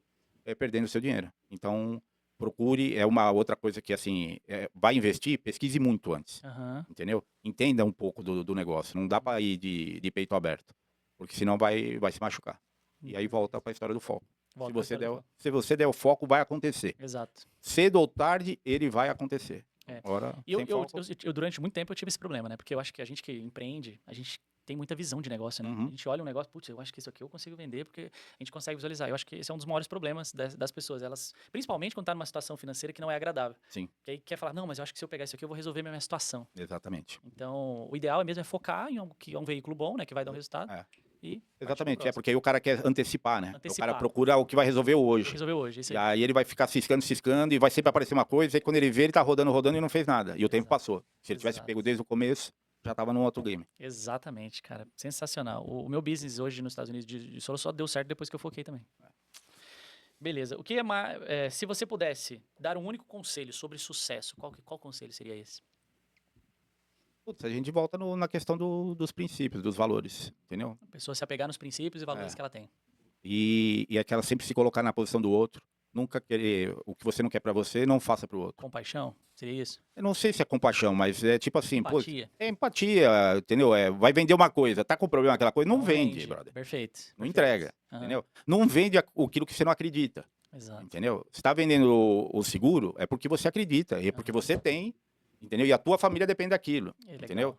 perdendo o seu dinheiro. Então, procure, é uma outra coisa que, assim, vai investir, pesquise muito antes, Aham. entendeu? Entenda um pouco do negócio, não dá para ir de peito aberto, porque senão vai se machucar. E aí volta para a história do foco. Volta pra história do foco. Se você der o foco, vai acontecer. Exato. Cedo ou tarde, ele vai acontecer. É. Agora, E sem foco... eu, durante muito tempo, eu tive esse problema, né? Porque eu acho que a gente que empreende, a gente tem muita visão de negócio, né? Uhum. A gente olha um negócio, putz, eu acho que isso aqui eu consigo vender porque a gente consegue visualizar. Eu acho que esse é um dos maiores problemas das pessoas. Elas, principalmente quando tá numa situação financeira que não é agradável. Sim, Que aí quer falar, não, mas eu acho que se eu pegar isso aqui eu vou resolver minha situação. exatamente. Então, o ideal mesmo é focar em algo que é um veículo bom, né? Que vai dar um resultado. É. E Exatamente, porque aí o cara quer antecipar, né? O Antecipar. cara procura o que vai resolver hoje. resolver hoje. Isso E aí. aí ele vai ficar ciscando e vai sempre aparecer uma coisa, e quando ele vê, ele tá rodando e não fez nada. E o tempo Exato. passou. Se ele tivesse Exato. pego desde o começo, já tava num outro game. Exatamente, cara. Sensacional. O meu business hoje nos Estados Unidos de solo só deu certo depois que eu foquei também. Beleza. O que é mais. Se você pudesse dar um único conselho sobre sucesso, qual conselho seria esse? Putz, a gente volta na questão dos princípios, dos valores, entendeu? A pessoa se apegar nos princípios e valores É. que ela tem. E aquela sempre se colocar na posição do outro. Nunca querer o que você não quer pra você, não faça pro outro. Compaixão? Seria isso? Eu não sei se é compaixão, mas é tipo assim, pô, Empatia. é empatia, entendeu? Vai vender uma coisa, tá com problema aquela coisa, não vende, brother. Perfeito. Não perfeito. entrega, Aham. entendeu? Não vende aquilo que você não acredita, Exato. entendeu? Você tá vendendo o seguro, é porque você acredita, é porque você tem, entendeu? E a tua família depende daquilo, Legal. entendeu?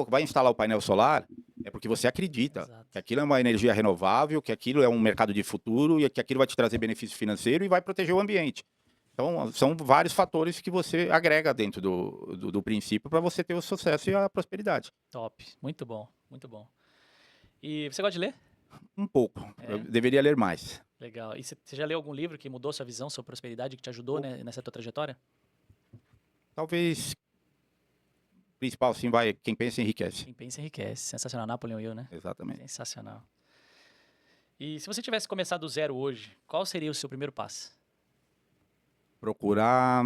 Vai instalar o painel solar, é porque você acredita Exato. que aquilo é uma energia renovável, que aquilo é um mercado de futuro e que aquilo vai te trazer benefício financeiro e vai proteger o ambiente. Então, são vários fatores que você agrega dentro do princípio para você ter o sucesso e a prosperidade. Top. Muito bom. Muito bom. E você gosta de ler? Um pouco. É. Eu deveria ler mais. Legal. E você já leu algum livro que mudou sua visão sobre prosperidade, que te ajudou, né, nessa tua trajetória? Talvez o principal, assim, quem pensa enriquece. Quem pensa enriquece. Sensacional. Napoleon Hill, né? Exatamente. Sensacional. E se você tivesse começado do zero hoje, qual seria o seu primeiro passo? Procurar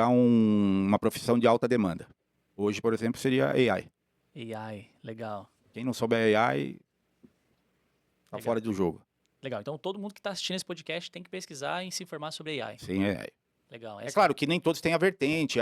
uma profissão de alta demanda. Hoje, por exemplo, seria AI. AI. Legal. Quem não souber AI, tá Legal. fora do jogo. Legal. Então, todo mundo que está assistindo esse podcast tem que pesquisar e se informar sobre AI. Sem AI. Legal. É claro que nem todos têm a vertente,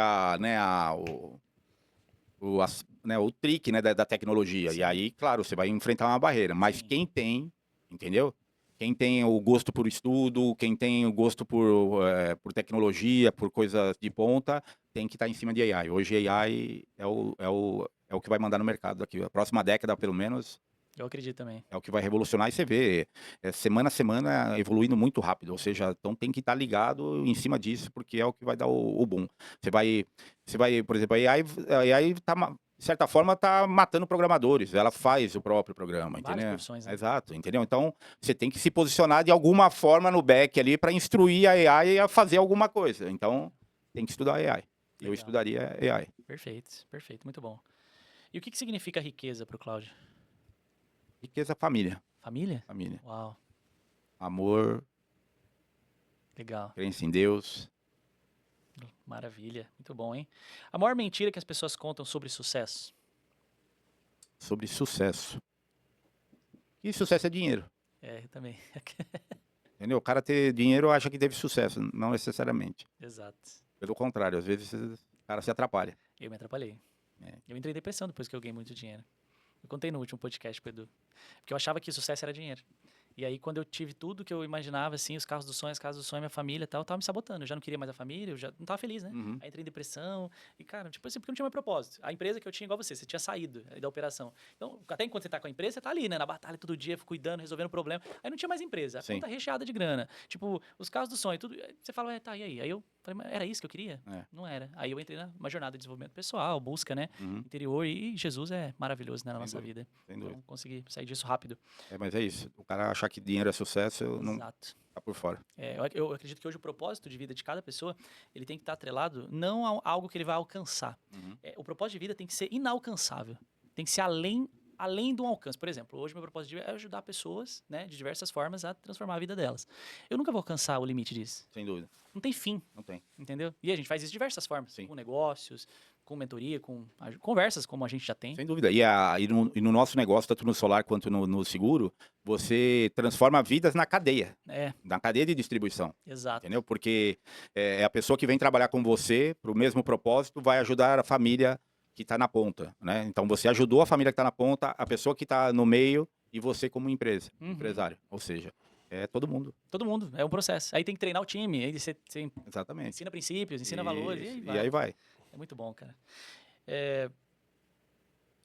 o trick, né, da tecnologia. Sim. E aí, claro, você vai enfrentar uma barreira. Mas Sim. quem tem, entendeu? Quem tem o gosto por estudo, quem tem o gosto por tecnologia, por coisas de ponta, tem que estar em cima de AI. Hoje AI é o que vai mandar no mercado daqui. A próxima década, pelo menos, Eu acredito também. é o que vai revolucionar. E você vê, semana a semana, evoluindo muito rápido. Ou seja, então tem que estar ligado em cima disso, porque é o que vai dar o boom. Você vai, por exemplo, a AI de certa forma, tá matando programadores. Ela faz o próprio programa, Várias entendeu? profissões, né? Exato, entendeu? Então, você tem que se posicionar de alguma forma no back ali para instruir a AI a fazer alguma coisa. Então, tem que estudar AI. Eu Legal. estudaria AI. Perfeito, perfeito, muito bom. E o que significa riqueza para o Cláudio? Riqueza, família. Família? Família. Uau, Amor, legal, crença em Deus. maravilha, muito bom, hein? A maior mentira que as pessoas contam sobre sucesso? Sobre sucesso. E sucesso é dinheiro. Eu também. Entendeu? O cara ter dinheiro acha que teve sucesso. Não necessariamente. Exato. Pelo contrário, às vezes o cara se atrapalha. Eu me atrapalhei. É. Eu entrei em depressão depois que eu ganhei muito dinheiro. Eu contei no último podcast com o Edu. Porque eu achava que sucesso era dinheiro. E aí, quando eu tive tudo que eu imaginava, assim, os carros do sonho, as casas do sonho, minha família e tal, eu tava me sabotando. Eu já não queria mais a família, eu já não tava feliz, né? Uhum. Aí entrei em depressão. E, cara, tipo assim, porque não tinha mais propósito. A empresa que eu tinha, igual você tinha saído da operação. Então, até enquanto você tá com a empresa, você tá ali, né? Na batalha todo dia, cuidando, resolvendo problema. Aí não tinha mais empresa. A Sim. conta recheada de grana. Tipo, os carros do sonho, tudo. Você fala, tá, e aí? Aí eu falei, mas era isso que eu queria? É. Não era. Aí eu entrei numa jornada de desenvolvimento pessoal, busca, né? Uhum. Interior. E Jesus é maravilhoso, né, na Sem nossa dúvida, vida. sem dúvida. Então, consegui sair disso rápido. Mas é isso. O cara achar que dinheiro é sucesso, não Exato. tá por fora. Eu acredito que hoje o propósito de vida de cada pessoa, ele tem que estar atrelado não a algo que ele vai alcançar. Uhum. O propósito de vida tem que ser inalcançável. Tem que ser além do alcance. Por exemplo, hoje meu propósito de vida é ajudar pessoas, né, de diversas formas a transformar a vida delas. Eu nunca vou alcançar o limite disso. Sem dúvida. Não tem fim, Não tem. entendeu? E a gente faz isso de diversas formas. Sim. Com negócios, com mentoria, com conversas como a gente já tem. Sem dúvida. E no nosso negócio, tanto no solar quanto no seguro, você transforma vidas na cadeia de distribuição. Exato. Entendeu? Porque é a pessoa que vem trabalhar com você para o mesmo propósito, vai ajudar a família que está na ponta, né? Então você ajudou a família que está na ponta, a pessoa que está no meio e você como empresário. Ou seja, é todo mundo. Todo mundo, é um processo. Aí tem que treinar o time, aí você Exatamente. ensina princípios, ensina Isso. valores, E aí vai. É muito bom, cara.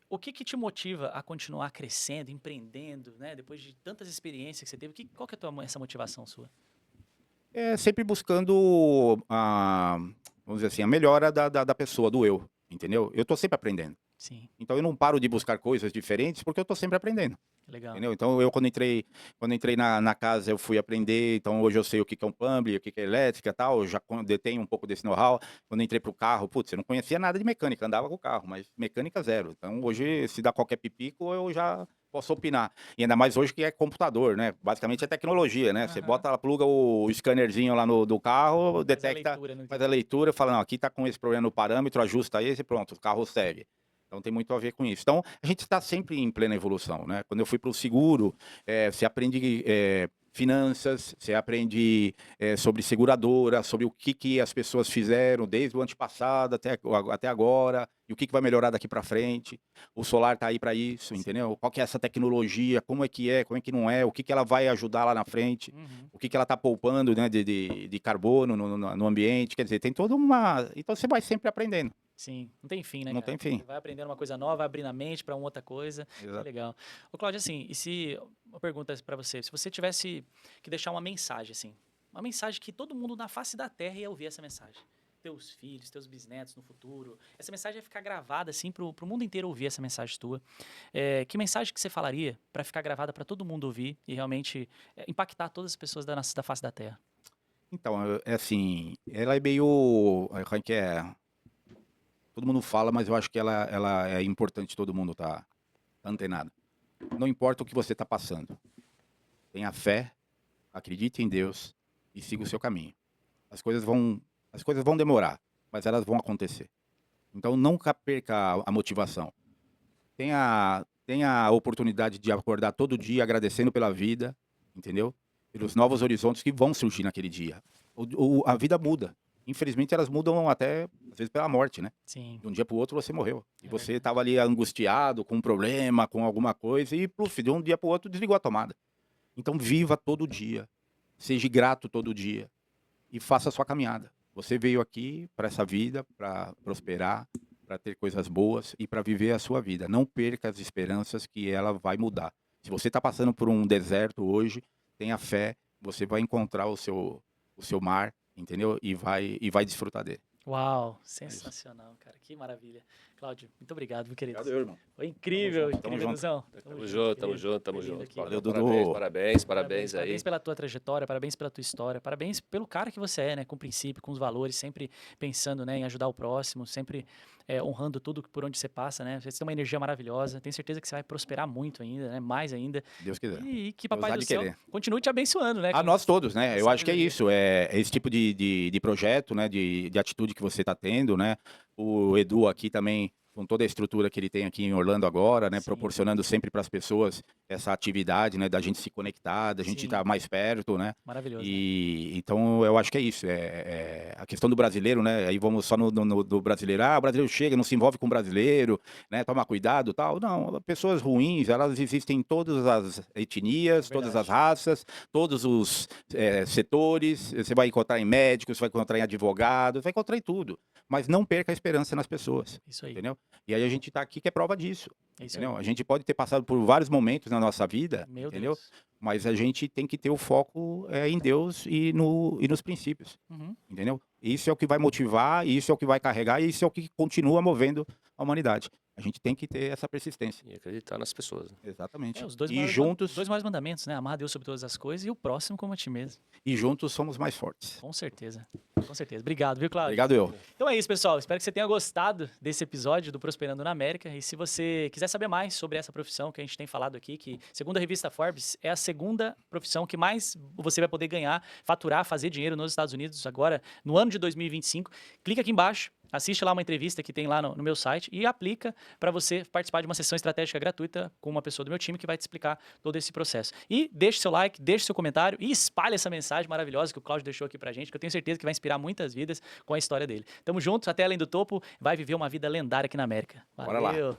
O que te motiva a continuar crescendo, empreendendo, né? Depois de tantas experiências que você teve, qual que é essa motivação sua? É sempre buscando vamos dizer assim, a melhora da pessoa, do eu, entendeu? Eu tô sempre aprendendo. Sim, Então eu não paro de buscar coisas diferentes porque eu tô sempre aprendendo. legal. Entendeu? Então eu quando entrei na casa eu fui aprender, então hoje eu sei o que é um plumbing, o que é elétrica e tal, eu já detenho um pouco desse know-how. Quando eu entrei pro carro, putz, eu não conhecia nada de mecânica, andava com o carro, mas mecânica zero. Então hoje se dá qualquer pipico eu já posso opinar. E ainda mais hoje que é computador, né? Basicamente é tecnologia, né? Você bota, pluga o scannerzinho lá do carro, detecta, faz a leitura, fala, não, aqui tá com esse problema no parâmetro, ajusta esse, pronto, o carro segue. Então tem muito a ver com isso. Então a gente está sempre em plena evolução, né? Quando eu fui para o seguro, você aprende finanças, você aprende sobre seguradora, sobre o que as pessoas fizeram desde o antepassado até agora, e o que vai melhorar daqui para frente. O solar está aí para isso, entendeu? Qual que é essa tecnologia, como é que não é, o que ela vai ajudar lá na frente, o que ela está poupando, né, de carbono no ambiente. Quer dizer, tem toda uma... Então você vai sempre aprendendo. Sim, não tem fim, né, Não cara? tem fim. Você vai aprendendo uma coisa nova, vai abrindo a mente para uma outra coisa. Exato. Legal. Ô, Cláudio, assim, uma pergunta para você. Se você tivesse que deixar uma mensagem, assim, uma mensagem que todo mundo na face da Terra ia ouvir essa mensagem. Teus filhos, teus bisnetos no futuro. Essa mensagem ia ficar gravada, assim, pro mundo inteiro ouvir essa mensagem tua. Que mensagem que você falaria para ficar gravada para todo mundo ouvir e realmente impactar todas as pessoas da face da Terra? Então, é assim, ela é meio... Como é que é? Todo mundo fala, mas eu acho que ela é importante todo mundo tá antenado. Não importa o que você está passando. Tenha fé, acredite em Deus e siga o seu caminho. As coisas vão demorar, mas elas vão acontecer. Então nunca perca a motivação. Tenha a oportunidade de acordar todo dia agradecendo pela vida, entendeu? Pelos novos horizontes que vão surgir naquele dia. A vida muda. Infelizmente elas mudam até, às vezes, pela morte, né? Sim. De um dia para o outro você morreu. E É você verdade. estava ali angustiado, com um problema, com alguma coisa, e pluf, de um dia para o outro desligou a tomada. Então viva todo dia. Seja grato todo dia. E faça a sua caminhada. Você veio aqui para essa vida, para prosperar, para ter coisas boas e para viver a sua vida. Não perca as esperanças que ela vai mudar. Se você está passando por um deserto hoje, tenha fé, você vai encontrar o seu mar, entendeu? E vai desfrutar dele. Uau, sensacional, cara. Que maravilha. Cláudio, muito obrigado, meu querido. Obrigado, irmão. Foi incrível, Tamo incrível, junto. Duzão. Tamo junto, tamo querido. junto, tamo Querido junto. aqui. Valeu, Parabéns, Dudu. parabéns aí. Parabéns pela tua trajetória, parabéns pela tua história, parabéns pelo cara que você é, né? Com princípio, com os valores, sempre pensando, né, em ajudar o próximo, sempre honrando tudo por onde você passa, né? Você tem uma energia maravilhosa, tenho certeza que você vai prosperar muito ainda, né? Mais ainda. Deus quiser. E que Deus Papai há do de céu querer. continue te abençoando, né? A nós todos, né? essa Eu acho que é sabedoria. isso. É esse tipo de projeto, né? De atitude que você está tendo, né? O Edu aqui também, com toda a estrutura que ele tem aqui em Orlando agora, né? Sim. Proporcionando sempre para as pessoas essa atividade, né? Da gente se conectar, da gente Sim. estar mais perto, né? Maravilhoso. Né? E então eu acho que é isso. A questão do brasileiro, né? Aí vamos só do brasileiro. Ah, o brasileiro chega, não se envolve com o brasileiro, né? Toma cuidado, tal. Não, pessoas ruins, elas existem em todas as etnias, todas as Verdade. raças, todos os setores. Você vai encontrar em médicos, você vai encontrar em advogados, vai encontrar em tudo. Mas não perca a esperança nas pessoas, Isso aí. entendeu? E aí a gente está aqui que é prova disso. É isso Entendeu? aí. A gente pode ter passado por vários momentos na nossa vida, Meu entendeu? Deus. Mas a gente tem que ter o foco em Deus e nos princípios, Uhum. entendeu? Isso é o que vai motivar, isso é o que vai carregar, e isso é o que continua movendo a humanidade. A gente tem que ter essa persistência. E acreditar nas pessoas. Exatamente. Os dois E maiores, juntos, dois maiores mandamentos, né? Amar a Deus sobre todas as coisas e o próximo como a ti mesmo. e juntos somos mais fortes. Com certeza. Com certeza. Obrigado, viu, Cláudio? Obrigado, eu. Então é isso, pessoal. Espero que você tenha gostado desse episódio do Prosperando na América. E se você quiser saber mais sobre essa profissão que a gente tem falado aqui, que, segundo a revista Forbes, é a segunda profissão que mais você vai poder ganhar, faturar, fazer dinheiro nos Estados Unidos agora, no ano de 2025, clica aqui embaixo. Assiste lá uma entrevista que tem lá no meu site e aplica para você participar de uma sessão estratégica gratuita com uma pessoa do meu time que vai te explicar todo esse processo. E deixe seu like, deixe seu comentário e espalhe essa mensagem maravilhosa que o Cláudio deixou aqui pra gente, que eu tenho certeza que vai inspirar muitas vidas com a história dele. Tamo juntos, até além do topo, vai viver uma vida lendária aqui na América. Bora lá. Valeu!